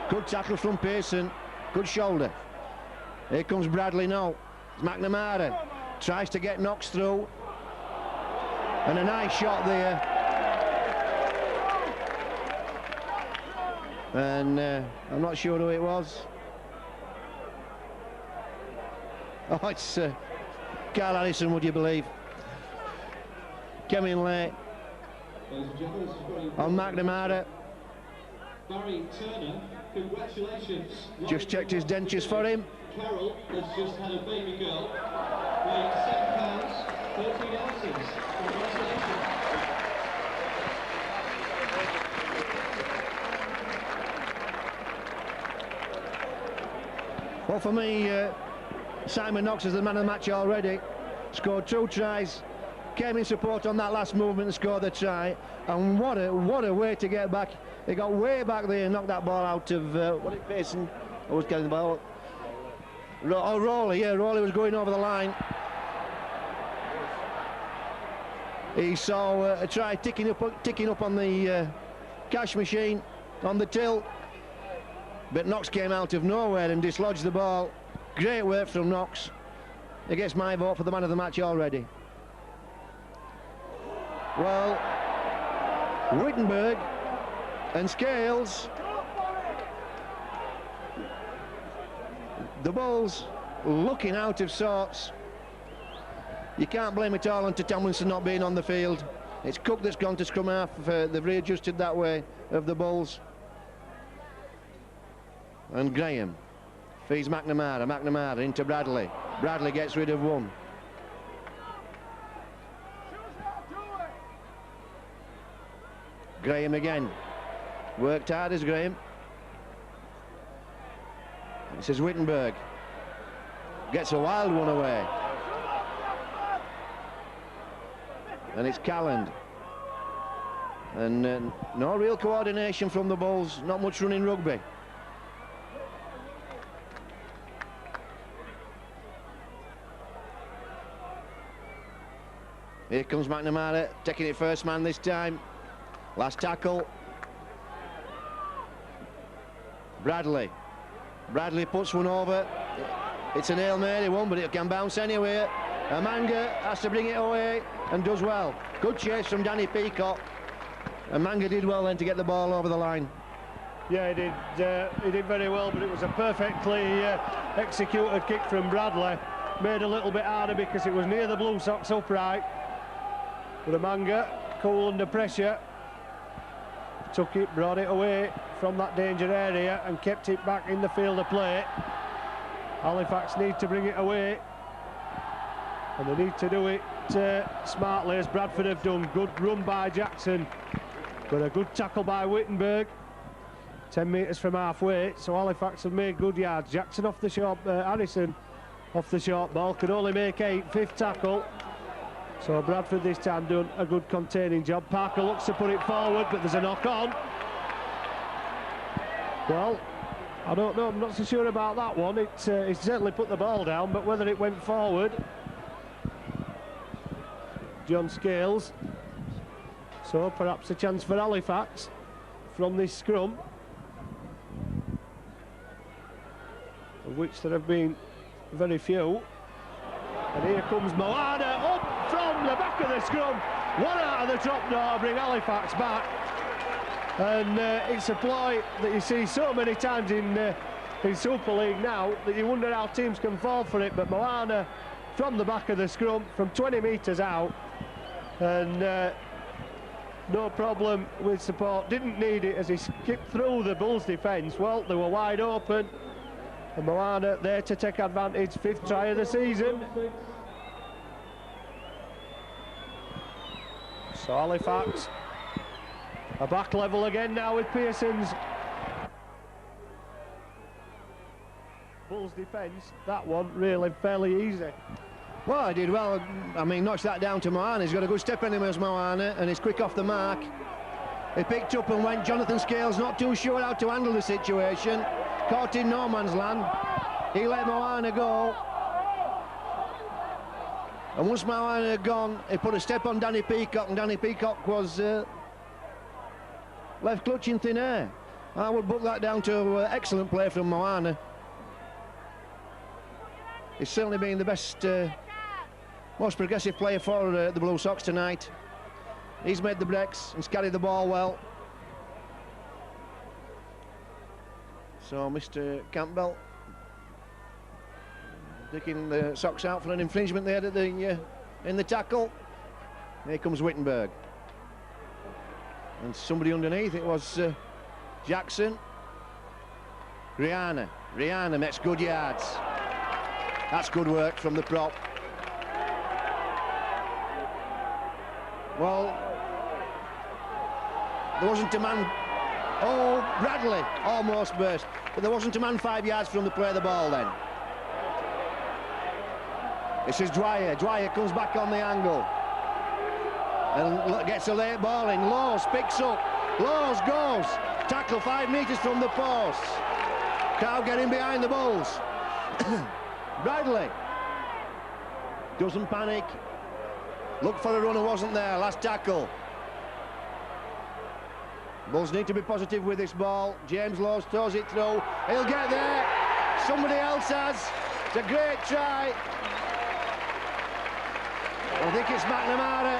Good tackle from Pearson. Good shoulder. Here comes Bradley now. It's McNamara. Tries to get Knox through. And a nice shot there. And I'm not sure who it was. Oh, it's Carl Harrison, would you believe? Came in late on McNamara. Barry Turner, congratulations. Just checked his dentures for him. Carol has just had a baby girl, weighing 7 pounds, 13 ounces. Congratulations. Well, for me, Simon Knox is the man of the match already. Scored 2 tries, came in support on that last movement and scored the try. And what a way to get back. He got way back there and knocked that ball out of, what did Pearson? Who was getting the ball? Rowley, yeah, Rowley was going over the line. He saw a try ticking up on the cash machine, on the till. But Knox came out of nowhere and dislodged the ball. Great work from Knox. He gets my vote for the man of the match already. Well, Wittenberg and Scales, the Bulls looking out of sorts. You can't blame it all on to Tomlinson not being on the field. It's Cook that's gone to scrum half. They've readjusted that way of the Bulls. And Graham feeds McNamara into Bradley. Bradley gets rid of one. Graham again. Worked hard as Graham. This is Wittenberg. Gets a wild one away. And it's Calland. And no real coordination from the Bulls. Not much running rugby. Here comes McNamara, taking it first man this time. Last tackle. Bradley puts one over. It's an Hail Mary one, but it can bounce anywhere. Manga has to bring it away and does well. Good chase from Danny Peacock. And Manga did well then to get the ball over the line. Yeah, he did very well, but it was a perfectly executed kick from Bradley. Made a little bit harder because it was near the Blue Sox upright. But Manga, cool under pressure, took it, brought it away from that danger area and kept it back in the field of play. Halifax need to bring it away, and they need to do it smartly, as Bradford have done. Good run by Jackson, but a good tackle by Wittenberg. 10 metres from halfway, so Halifax have made good yards. Jackson off the short, Harrison off the short ball, could only make 8, 5th tackle. So Bradford this time done a good containing job. Parker looks to put it forward, but there's a knock on. Well, I don't know, I'm not so sure about that one. It certainly put the ball down, but whether it went forward. John Scales. So perhaps a chance for Halifax from this scrum, of which there have been very few. And here comes Moana up from the back of the scrum. One out of the top door, bring Halifax back. And it's a ploy that you see so many times in Super League now that you wonder how teams can fall for it. But Moana from the back of the scrum, from 20 metres out, and no problem with support. Didn't need it as he skipped through the Bulls' defence. Well, they were wide open. And Moana there to take advantage, 5th try of the season. So Halifax are back level again now with Pearson's Bulls defence. That one really fairly easy. Well, he did well. I mean, notch that down to Moana. He's got a good step in him as Moana, and he's quick off the mark. He picked up and went. Jonathan Scales not too sure how to handle the situation. Caught in no man's land. He let Moana go. And once Moana had gone, he put a step on Danny Peacock, and Danny Peacock was left clutching thin air. I would book that down to excellent play from Moana. He's certainly been the best, most progressive player for the Blue Sox tonight. He's made the breaks, he's carried the ball well. So Mr. Campbell digging the Sox out for an infringement there at in the tackle. Here comes Wittenberg. And somebody underneath, it was Jackson. Rihanna makes good yards. That's good work from the prop. Well, there wasn't a man. Oh, Bradley almost burst, but there wasn't a man 5 yards from the play of the ball then. This is Dwyer. Dwyer comes back on the angle and gets a late ball in. Laws picks up. Laws goes. Tackle 5 metres from the post. Cow getting behind the Bulls. Bradley doesn't panic. Look for a runner, wasn't there. Last tackle. Bulls need to be positive with this ball. James Laws throws it through. He'll get there. Somebody else has. It's a great try. I think it's McNamara.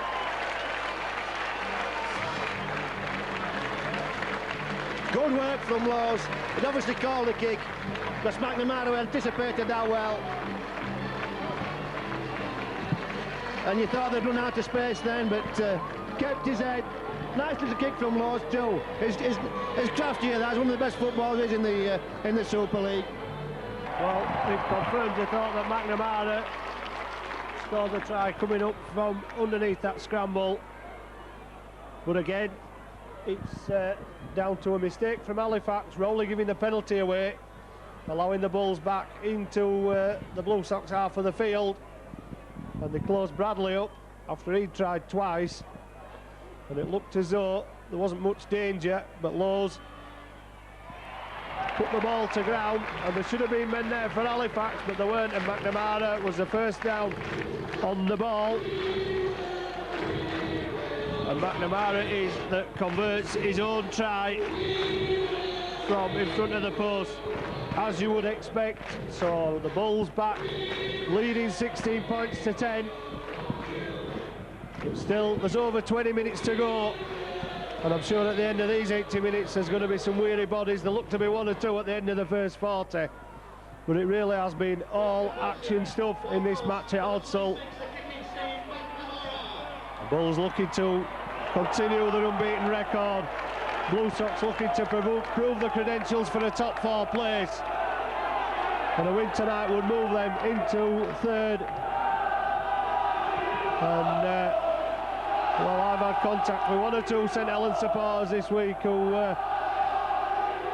Good work from Laws. It obviously called a kick because McNamara anticipated that well. And you thought they'd run out of space then, but kept his head. Nice little kick from Laws too. His crafty, that's one of the best footballers in the Super League. Well, it confirms the thought that McNamara scores a try coming up from underneath that scramble. But again, it's down to a mistake from Halifax. Rowley giving the penalty away, allowing the Bulls back into the Blue Sox half of the field. And they closed Bradley up after he'd tried twice. And it looked as though there wasn't much danger, but Laws put the ball to ground, and there should have been men there for Halifax, but there weren't, and McNamara was the first down on the ball. And McNamara is that converts his own try from in front of the post, as you would expect. So the Bulls back, leading 16 points to 10. But still, there's over 20 minutes to go, and I'm sure at the end of these 80 minutes there's going to be some weary bodies. There look to be 1 or 2 at the end of the first 40, but it really has been all action stuff in this match at Odsal. The Bulls looking to continue their unbeaten record. Blue Sox looking to prove the credentials for a top 4 place, and a win tonight would move them into 3rd. And well, I've had contact with 1 or 2 St Helens supporters this week who were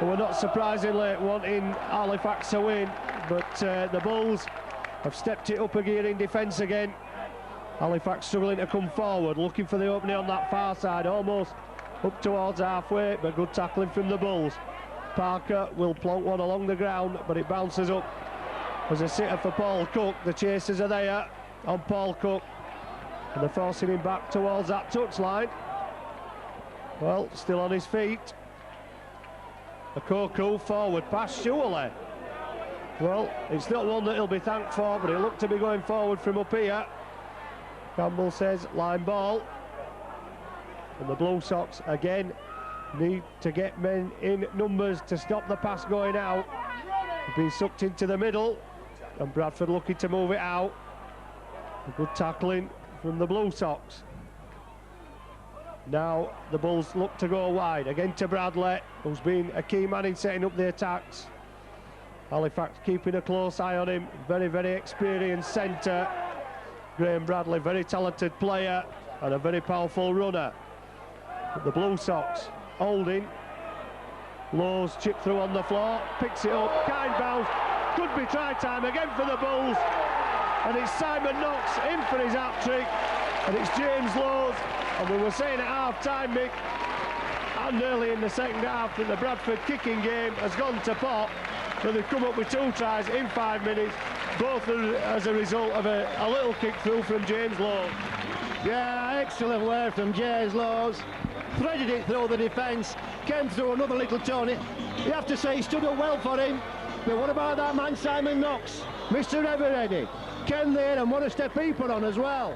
not surprisingly wanting Halifax to win, but the Bulls have stepped it up a gear in defence again. Halifax struggling to come forward, looking for the opening on that far side, almost up towards halfway, but good tackling from the Bulls. Parker will plonk one along the ground, but it bounces up as a sitter for Paul Cook. The chasers are there on Paul Cook, and they're forcing him back towards that touchline. Well, still on his feet. Okoku forward pass, surely. Well, it's not one that he'll be thanked for, but he'll look to be going forward from up here. Campbell says line ball. And the Blue Sox again need to get men in numbers to stop the pass going out. Being sucked into the middle, and Bradford looking to move it out. A good tackling from the Blue Sox. Now the Bulls look to go wide, again to Bradley, who's been a key man in setting up the attacks. Halifax keeping a close eye on him, very, very experienced centre. Graham Bradley, very talented player and a very powerful runner. But the Blue Sox holding. Lowe's chip through on the floor, picks it up, kind bounce, could be try time again for the Bulls. And it's Simon Knox in for his hat-trick, and it's James Lowe's. And we were saying at half-time, Mick, and early in the second half, that the Bradford kicking game has gone to pot, but they've come up with 2 tries in 5 minutes, both as a result of a little kick through from James Lowe's. Yeah, excellent work from James Lowe's. Threaded it through the defence, came through another little Tony. You have to say he stood up well for him. But what about that man Simon Knox? Mr. Eveready came there, and what a step he put on as well.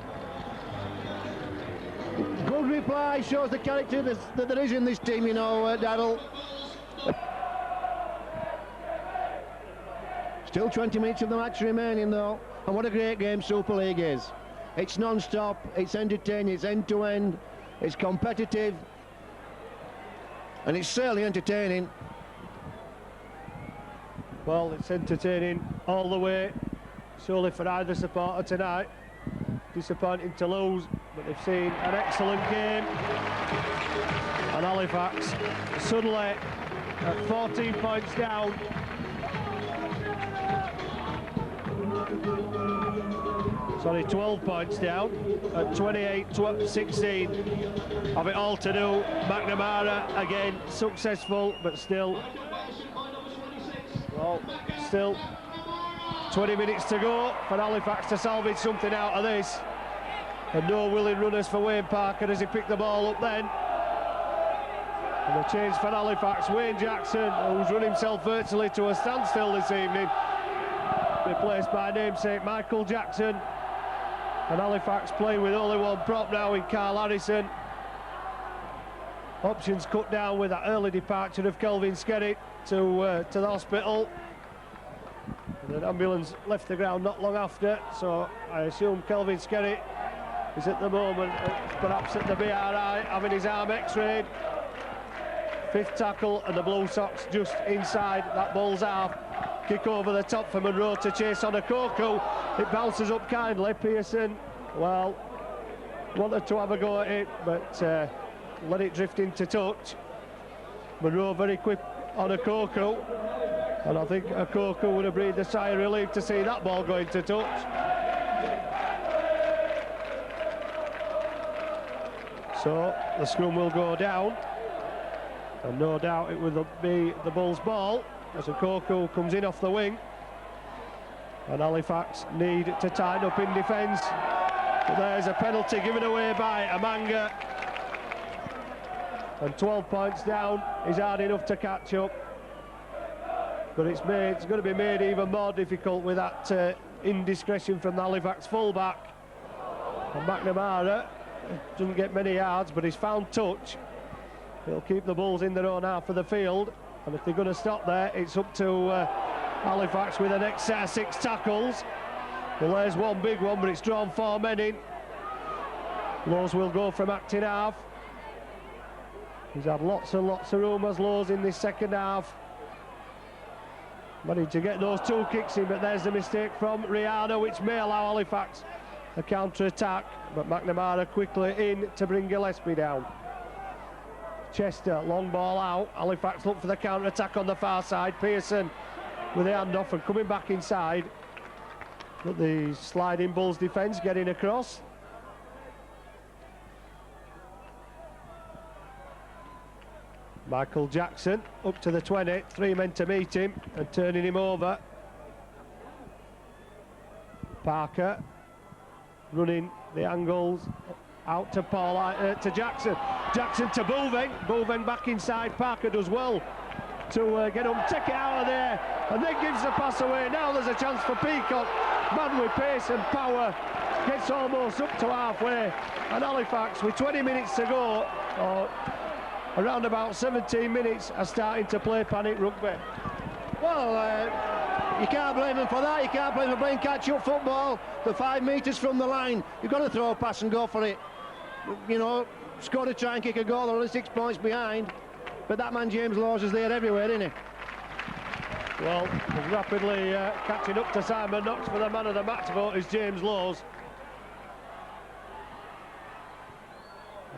Good reply, shows the character that there is in this team, you know, Darryl. Still 20 minutes of the match remaining though, and what a great game Super League is. It's non-stop, it's entertaining, it's end-to-end, it's competitive, and it's certainly entertaining. Well, it's entertaining all the way, surely for either supporter tonight. Disappointing to lose, but they've seen an excellent game. And Halifax suddenly at 14 points down. Sorry, 12 points down at 28-16. Have it all to do. McNamara again successful, but still, well, still 20 minutes to go for Halifax to salvage something out of this. And no willing runners for Wayne Parker as he picked the ball up then. And the change for Halifax, Wayne Jackson, who's run himself virtually to a standstill this evening, replaced by namesake Michael Jackson. And Halifax playing with only one prop now in Carl Harrison. Options cut down with that early departure of Kelvin Skerritt to the hospital. And an ambulance left the ground not long after, so I assume Kelvin Skerritt is at the moment perhaps at the BRI having his arm x-rayed. 5th tackle, and the Blue Sox just inside that Bulls half. Kick over the top for Monroe to chase on Okoku. It bounces up kindly. Pearson, well, wanted to have a go at it, but let it drift into touch. Monroe very quick on Okoku, and I think Okoku would have breathed a sigh of relief to see that ball going to touch. So the scrum will go down, and no doubt it will be the Bulls' ball as Okoku comes in off the wing. And Halifax need to tighten up in defence. But there's a penalty given away by Amanga. And 12 points down is hard enough to catch up. But it's going to be made even more difficult with that indiscretion from the Halifax fullback. And McNamara doesn't get many yards, but he's found touch. He'll keep the Bulls in their own half of the field. And if they're going to stop there, it's up to Halifax with the next set of 6 tackles. Well, there's one big one, but it's drawn 4 men in. Lowe's will go from acting half. He's had lots and lots of room as Lowe's in this second half. Managed to get those 2 kicks in, but there's the mistake from Rihanna, which may allow Halifax a counter-attack. But McNamara quickly in to bring Gillespie down. Chester, long ball out. Halifax look for the counter-attack on the far side. Pearson with the handoff and coming back inside. But the sliding Bulls defence getting across. Michael Jackson up to the 20, 3 men to meet him and turning him over. Parker running the angles out to to Jackson. Jackson to Bouveng. Bouveng back inside. Parker does well to get him, take it out of there, and then gives the pass away. Now there's a chance for Peacock. Man with pace and power gets almost up to halfway, and Halifax with 20 minutes to go, or around about 17 minutes, are starting to play panic rugby. Well, you can't blame him for that. You can't blame him for playing catch-up football. The 5 metres from the line, you've got to throw a pass and go for it. You know, score to try and kick a goal. They're only 6 points behind, but that man James Laws is there everywhere, isn't he? Well, he's rapidly catching up to Simon Knox for the man of the match vote is James Laws.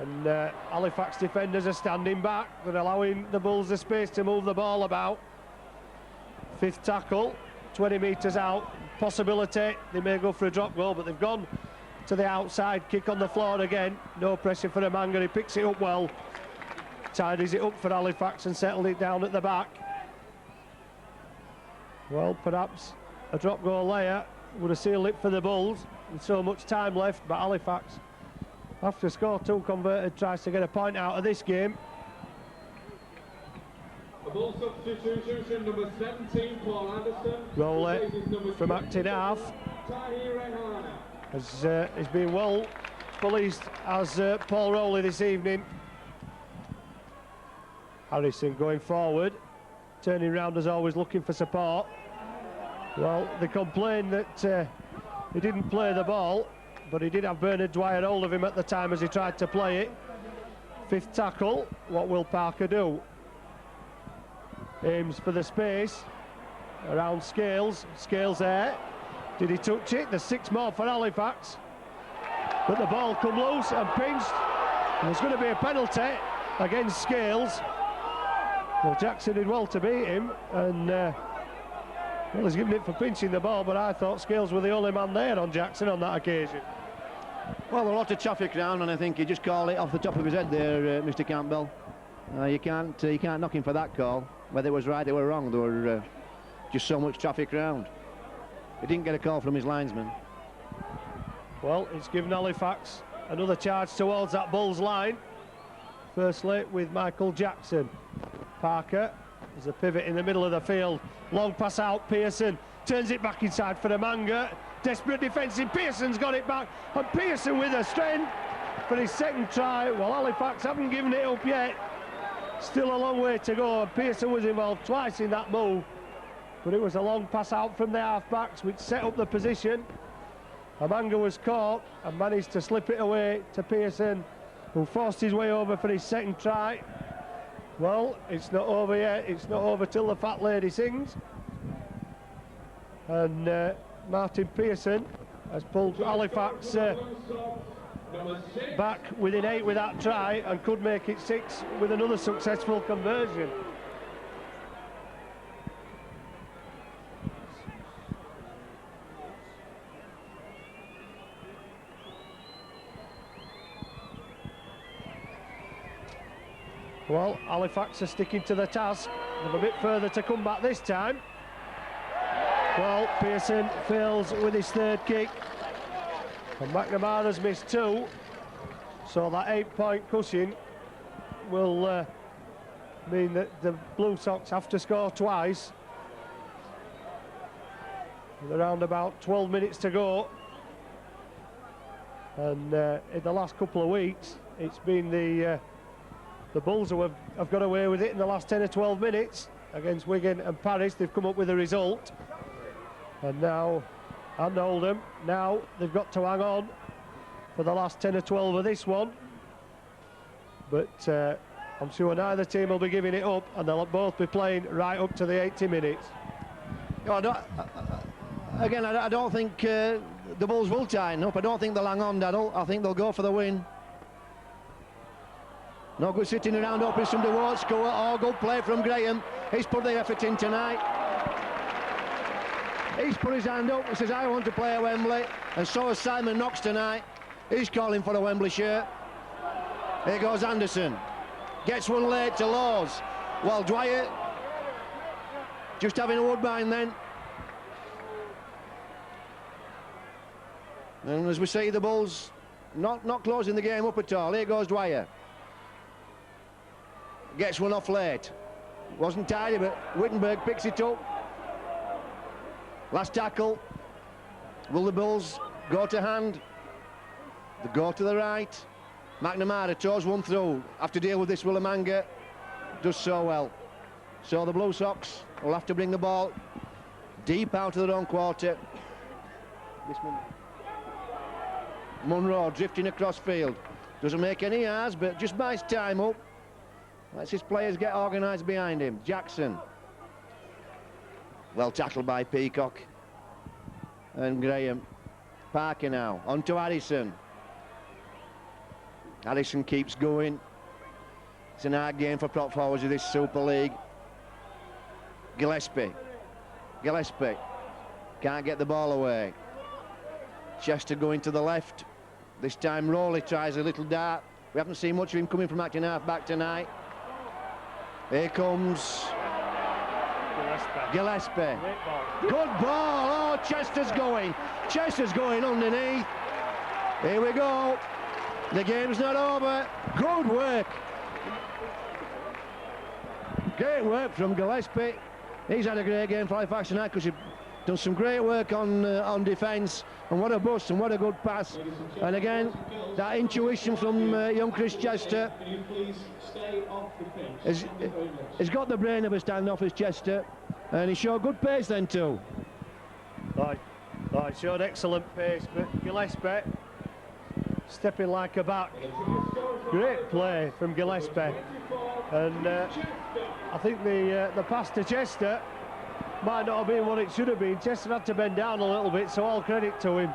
And Halifax defenders are standing back. They're allowing the Bulls the space to move the ball about. 5th tackle, 20 metres out. Possibility they may go for a drop goal, but they've gone to the outside. Kick on the floor again. No pressure for Amanga. He picks it up well. Tidies it up for Halifax and settled it down at the back. Well, perhaps a drop goal there would have sealed it for the Bulls with so much time left, but Halifax, after score 2 converted, tries to get a point out of this game. The ball substitution, number 17, Paul Anderson. Rowley from acting half has been well policed as Paul Rowley this evening. Harrison going forward, turning round as always, looking for support. Well, they complain that he didn't play the ball, but he did have Bernard Dwyer hold of him at the time as he tried to play it. 5th tackle, what will Parker do? Aims for the space around Scales. Scales there. Did he touch it? There's 6 more for Halifax, but the ball come loose and pinched, and there's going to be a penalty against Scales. Well, Jackson did well to beat him, and well, he's given it for pinching the ball, but I thought Scales were the only man there on Jackson on that occasion. Well, there were a lot of traffic around, and I think he just called it off the top of his head there, Mr. Campbell. You can't knock him for that call. Whether it was right or wrong, there were just so much traffic around. He didn't get a call from his linesman. Well, it's given Halifax another charge towards that Bulls line. Firstly with Michael Jackson. Parker is a pivot in the middle of the field. Long pass out, Pearson turns it back inside for Amanga. Desperate defence, Pearson's got it back, and Pearson with a strength for his 2nd try. Well, Halifax haven't given it up yet. Still a long way to go, and Pearson was involved twice in that move, but it was a long pass out from the half-backs which set up the position. Amanga was caught and managed to slip it away to Pearson, who forced his way over for his 2nd try. Well, it's not over yet. It's not over till the fat lady sings. And Martin Pearson has pulled Halifax back within 8 with that try, and could make it 6 with another successful conversion. Well, Halifax are sticking to the task. They've a bit further to come back this time. Well, Pearson fails with his 3rd kick, and McNamara's missed 2, so that 8-point cushion will mean that the Blue Sox have to score twice. With around about 12 minutes to go, and in the last couple of weeks it's been the Bulls who have got away with it in the last 10 or 12 minutes against Wigan and Paris. They've come up with a result, and now, and Oldham, now they've got to hang on for the last 10 or 12 of this one. But I'm sure neither team will be giving it up, and they'll both be playing right up to the 80 minutes. I don't think the Bulls will tighten up. I don't think they'll hang on, Daddle. I think they'll go for the win. No good sitting around hoping somebody won't score. Oh, good play from Graham. He's put the effort in tonight. He's put his hand up and says, I want to play at Wembley. And so has Simon Knox tonight. He's calling for a Wembley shirt. Here goes Anderson. Gets one late to Laws. Well, Dwyer just having a woodbine then. And as we see, the Bulls not closing the game up at all. Here goes Dwyer. Gets one off late. Wasn't tidy, but Wittenberg picks it up. Last tackle. Will the Bulls go to hand? They go to the right. McNamara toes one through. Have to deal with this. Willamanga does so well. So the Blue Sox will have to bring the ball deep out of their own quarter. This one. Munro drifting across field. Doesn't make any yards, but just buys time up. Lets his players get organised behind him. Jackson. Well tackled by Peacock. And Graham. Parker now. On to Harrison. Harrison keeps going. It's an hard game for prop forwards of this Super League. Gillespie. Gillespie. Can't get the ball away. Chester going to the left. This time Rowley tries a little dart. We haven't seen much of him coming from acting half back tonight. Here comes Gillespie. Good ball. Oh, Chester's going. Chester's going underneath. Here we go. The game's not over. Good work. Great work from Gillespie. He's had a great game for Halifax tonight because he's done some great work on defence. And what a bust and what a good pass. And again, that intuition from young Chris Chester. He's got the brain of a standoffish Chester. And he showed good pace then too. He showed excellent pace, but Gillespie stepping like a back. Great play from Gillespie. And I think the pass to Chester might not have been what it should have been. Chester had to bend down a little bit, so all credit to him.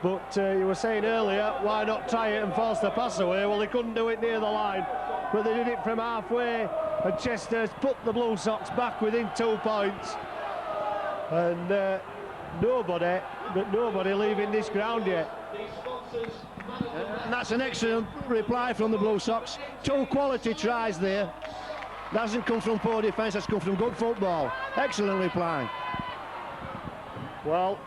But you were saying earlier, why not try it and force the pass away? Well, they couldn't do it near the line, but they did it from halfway, and Chester's put the Blue Sox back within 2 points. And nobody leaving this ground yet. And that's an excellent reply from the Blue Sox. 2 quality tries there. That hasn't come from poor defence, that's come from good football. Excellent reply. Well,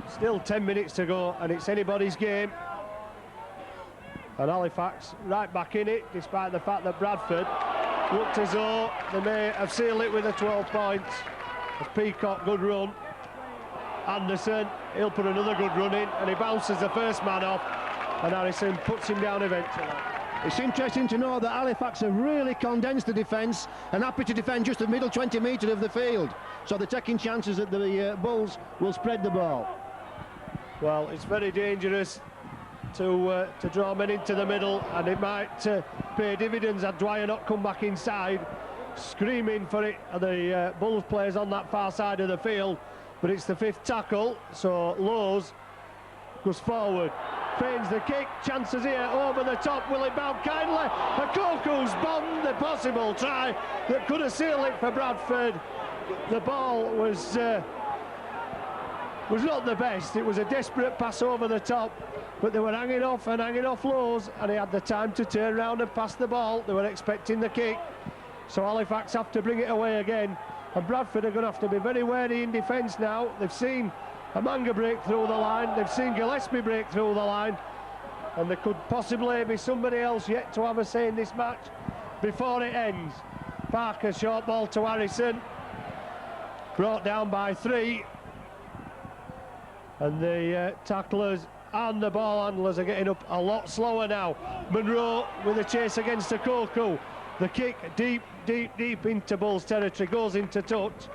still 10 minutes to go, and it's anybody's game. And Halifax right back in it, despite the fact that Bradford looked as though they may have sealed it with the 12 points. As Peacock, good run. Anderson, he'll put another good run in, and he bounces the first man off, and Harrison puts him down eventually. It's interesting to know that Halifax have really condensed the defence and happy to defend just the middle 20 metres of the field. So they're taking chances that the Bulls will spread the ball. Well, it's very dangerous to draw men into the middle, and it might pay dividends had Dwyer not come back inside. Screaming for it are the Bulls players on that far side of the field, but it's the 5th tackle, so Lowe's goes forward. Feigns the kick, chances here, over the top, will it bound kindly? Akoku's bombed the possible try that could have sealed it for Bradford. The ball was not the best, it was a desperate pass over the top, but they were hanging off Lowe's, and he had the time to turn around and pass the ball. They were expecting the kick, so Halifax have to bring it away again, and Bradford are going to have to be very wary in defence now. They've seen Amanga break through the line, they've seen Gillespie break through the line, and there could possibly be somebody else yet to have a say in this match before it ends. Parker, short ball to Harrison, brought down by 3, and the tacklers and the ball handlers are getting up a lot slower now. Munro with a chase against Akoku, the kick deep into Bulls territory, goes into touch.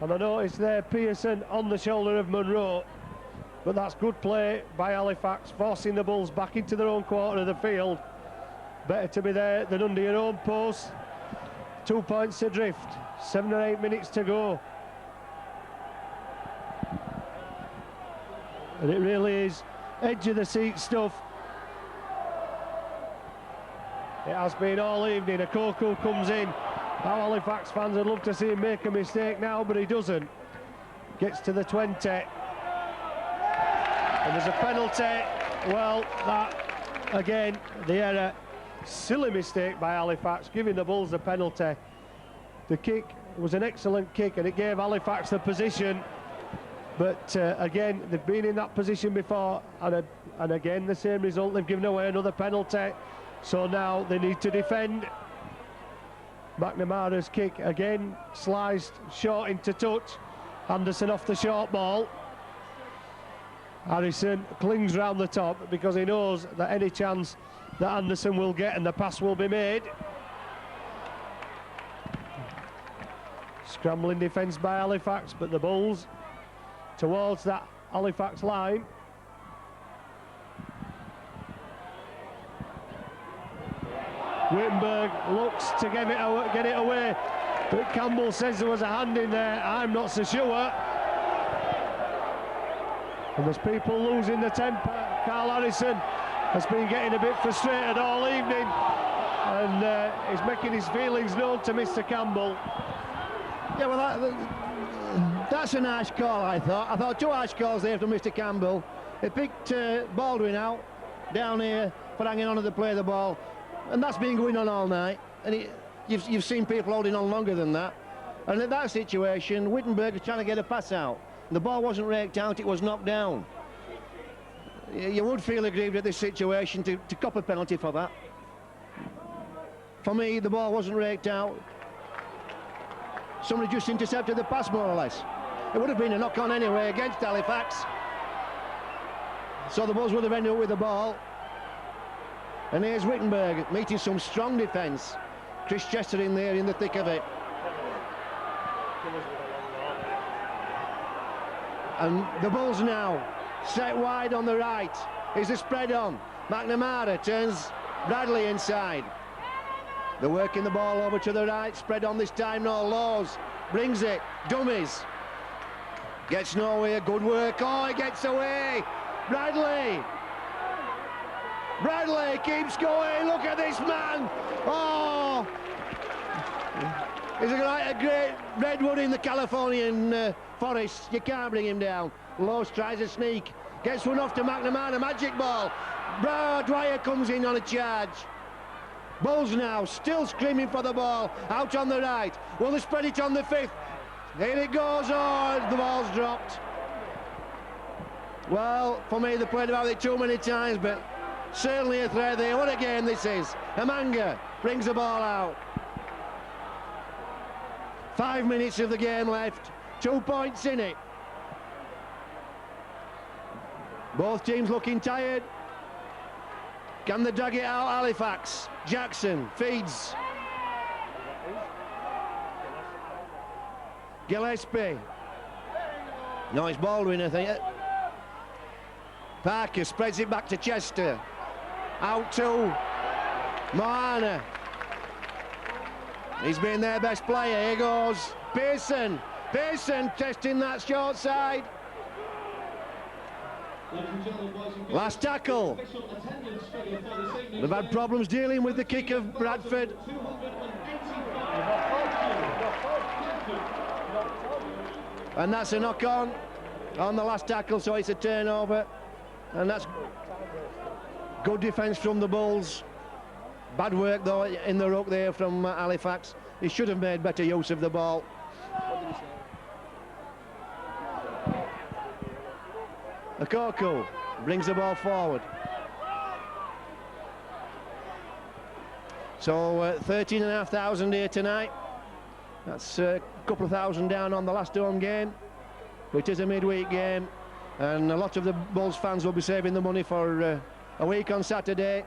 And I noticed there Pearson on the shoulder of Munro, but that's good play by Halifax, forcing the Bulls back into their own quarter of the field. Better to be there than under your own post. 2 points adrift, 7 or 8 minutes to go. And it really is edge of the seat stuff. It has been all evening. Akoku comes in. Our Halifax fans would love to see him make a mistake now, but he doesn't. Gets to the 20. And there's a penalty. Well, that, again, the error silly mistake by Halifax, giving the Bulls a penalty. The kick was an excellent kick and it gave Halifax the position, but again, they've been in that position before, and again the same result. They've given away another penalty, so now they need to defend. McNamara's kick again sliced short into touch. Anderson off the short ball. Harrison clings round the top because he knows that any chance that Anderson will get and the pass will be made. Scrambling defence by Halifax, but the Bulls towards that Halifax line. Wittenberg looks to get it away, but Campbell says there was a hand in there. I'm not so sure. And there's people losing the temper. Carl Harrison has been getting a bit frustrated all evening, and he's making his feelings known to Mr. Campbell. Yeah, well, that's a nice call, I thought. I thought two harsh calls there from Mr. Campbell. He picked Baldwin out down here for hanging on to the play of the ball, and that's been going on all night. And you've seen people holding on longer than that. And in that situation, Wittenberg was trying to get a pass out. The ball wasn't raked out, it was knocked down. You would feel aggrieved at this situation to cop a penalty for that. For me, the ball wasn't raked out. Somebody just intercepted the pass, more or less. It would have been a knock-on anyway against Halifax. So the Bulls would have ended up with the ball. And here's Wittenberg meeting some strong defence. Chris Chester in there in the thick of it. And the Bulls now set wide on the right. Is the spread on. McNamara turns Bradley inside. They're working the ball over to the right. Spread on this time. No, Laws brings it. Dummies. Gets nowhere. Good work. Oh, he gets away. Bradley. Bradley keeps going. Look at this man. Oh. He's a great redwood in the Californian forest. You can't bring him down. Laws tries a sneak. Gets one off to McNamara. Magic ball. Dwyer comes in on a charge. Bulls now still screaming for the ball. Out on the right. Will they spread it on the fifth? Here it goes. Oh, the ball's dropped. Well, for me, they played about it too many times, but certainly a threat there. What a game this is. Amanga brings the ball out. 5 minutes of the game left. 2 points in it. Both teams looking tired. Can they drag it out? Halifax. Jackson feeds. Gillespie. No, it's Baldwin, I think. Parker spreads it back to Chester. Out to Moana. He's been their best player. Here goes Pearson. Pearson testing that short side. Last tackle. They've had problems dealing with the kick of Bradford. And that's a knock-on the last tackle, so it's a turnover. And that's good defence from the Bulls. Bad work, though, in the ruck there from Halifax. He should have made better use of the ball. Okoku brings the ball forward. So 13,500 here tonight. That's a couple of thousand down on the last home game. It is a midweek game, and a lot of the Bulls fans will be saving the money for a week on Saturday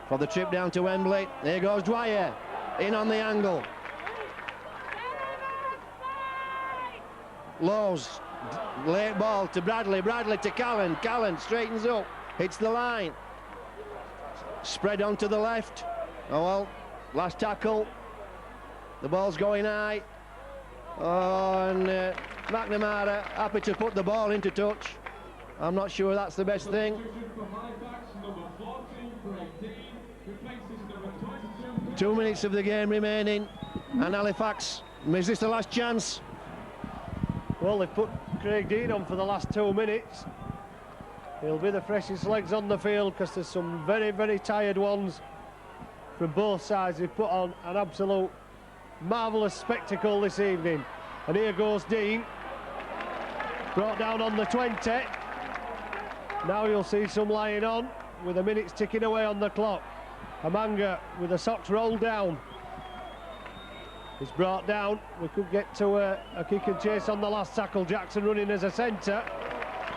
for the trip down to Wembley. There goes Dwyer, in on the angle. Laws, late ball to Bradley, Bradley to Callan, Callan straightens up, hits the line. Spread on to the left. Oh well, last tackle. The ball's going high. Oh, and McNamara happy to put the ball into touch. I'm not sure that's the best thing. 2 minutes of the game remaining, and Halifax, is this the last chance? Well, they've put Craig Dean on for the last 2 minutes. He'll be the freshest legs on the field because there's some very, very tired ones from both sides. They've put on an absolute marvellous spectacle this evening. And here goes Dean, brought down on the 20. Now you'll see some lying on with the minutes ticking away on the clock. Amanga with the socks rolled down. He's brought down. We could get to a kick and chase on the last tackle. Jackson running as a centre.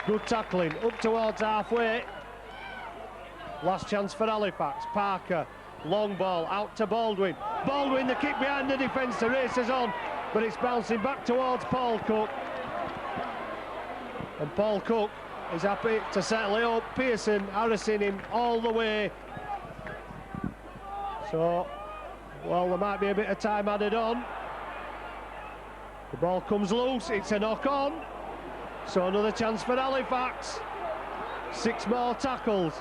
Good tackling up towards halfway. Last chance for Halifax. Parker, long ball out to Baldwin. Baldwin, the kick behind the defence. The race is on, but it's bouncing back towards Paul Cook. And Paul Cook is happy to settle it up. Pearson harassing him all the way. So, well, there might be a bit of time added on. The ball comes loose. It's a knock on. So another chance for Halifax. 6 more tackles.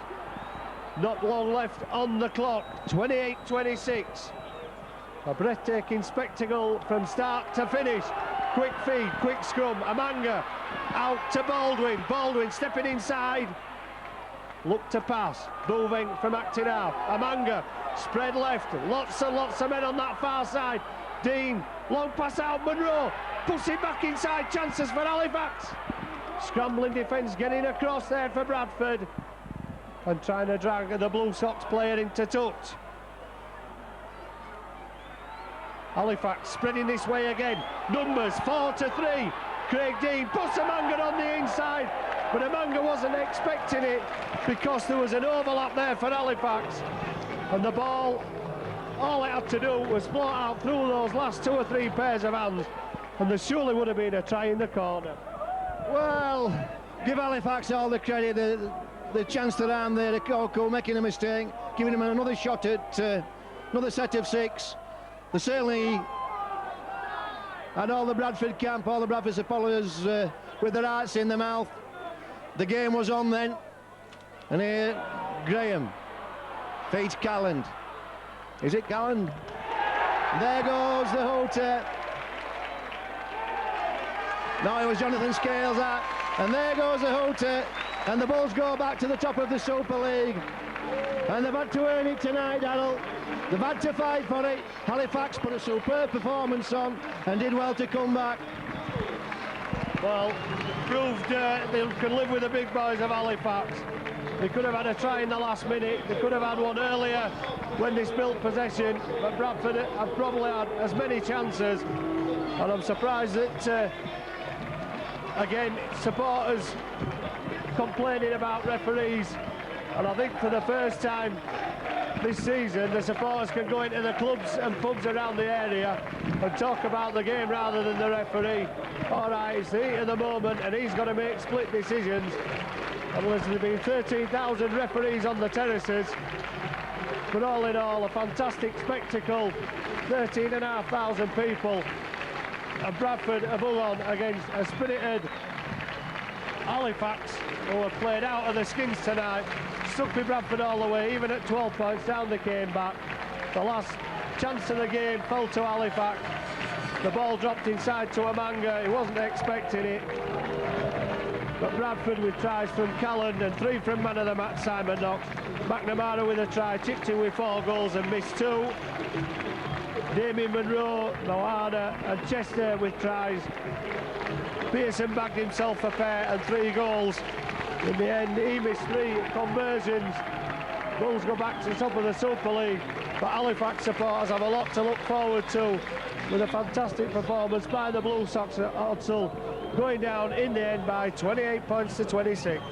Not long left on the clock. 28-26. A breathtaking spectacle from start to finish. Quick feed, quick scrum. Amanga out to Baldwin. Baldwin stepping inside. Look to pass. Bouveng from acting half. Amanga spread left. Lots and lots of men on that far side. Dean, long pass out. Monroe puts it back inside. Chances for Halifax. Scrambling defence getting across there for Bradford and trying to drag the Blue Sox player into touch. Halifax spreading this way again. Numbers 4-3. Craig Dean puts Amanga on the inside, but Amanga wasn't expecting it because there was an overlap there for Halifax, and the ball, all it had to do was float out through those last 2 or 3 pairs of hands, and there surely would have been a try in the corner. Well, give Halifax all the credit. The chance to round there, Coco making a mistake, giving him another shot at another set of 6. They certainly had all the Bradford camp, all the Bradford supporters with their hearts in their mouth. The game was on then. And here, Graham feeds Calland. Is it Calland? There goes the hooter. No, it was Jonathan Scales out. And there goes the hooter. And the Bulls go back to the top of the Super League. And they've had to earn it tonight, Darrell. They've had to fight for it. Halifax put a superb performance on and did well to come back. Well, proved they can live with the big boys of Halifax. They could have had a try in the last minute. They could have had one earlier when they spilled possession. But Bradford have probably had as many chances. And I'm surprised that, again, supporters complaining about referees. And I think for the first time this season, the supporters can go into the clubs and pubs around the area and talk about the game rather than the referee. All right, it's the heat of the moment and he's got to make split decisions. And there's been 13,000 referees on the terraces. But all in all, a fantastic spectacle. 13,500 people. And Bradford have hung on against a spirited Halifax, who have played out of their skins tonight. Stuck with Bradford all the way, even at 12 points down they came back. The last chance of the game fell to Halifax. The ball dropped inside to Amanga, he wasn't expecting it. But Bradford with tries from Calland and 3 from man of the match Simon Knox. McNamara with a try, chipped in with 4 goals and missed 2. Damien Monroe, Moana and Chester with tries. Pearson bagged himself a pair and 3 goals. In the end, he missed 3 conversions. Bulls go back to the top of the Super League, but Halifax supporters have a lot to look forward to with a fantastic performance by the Blue Sox at Hodsall, going down in the end by 28 points to 26.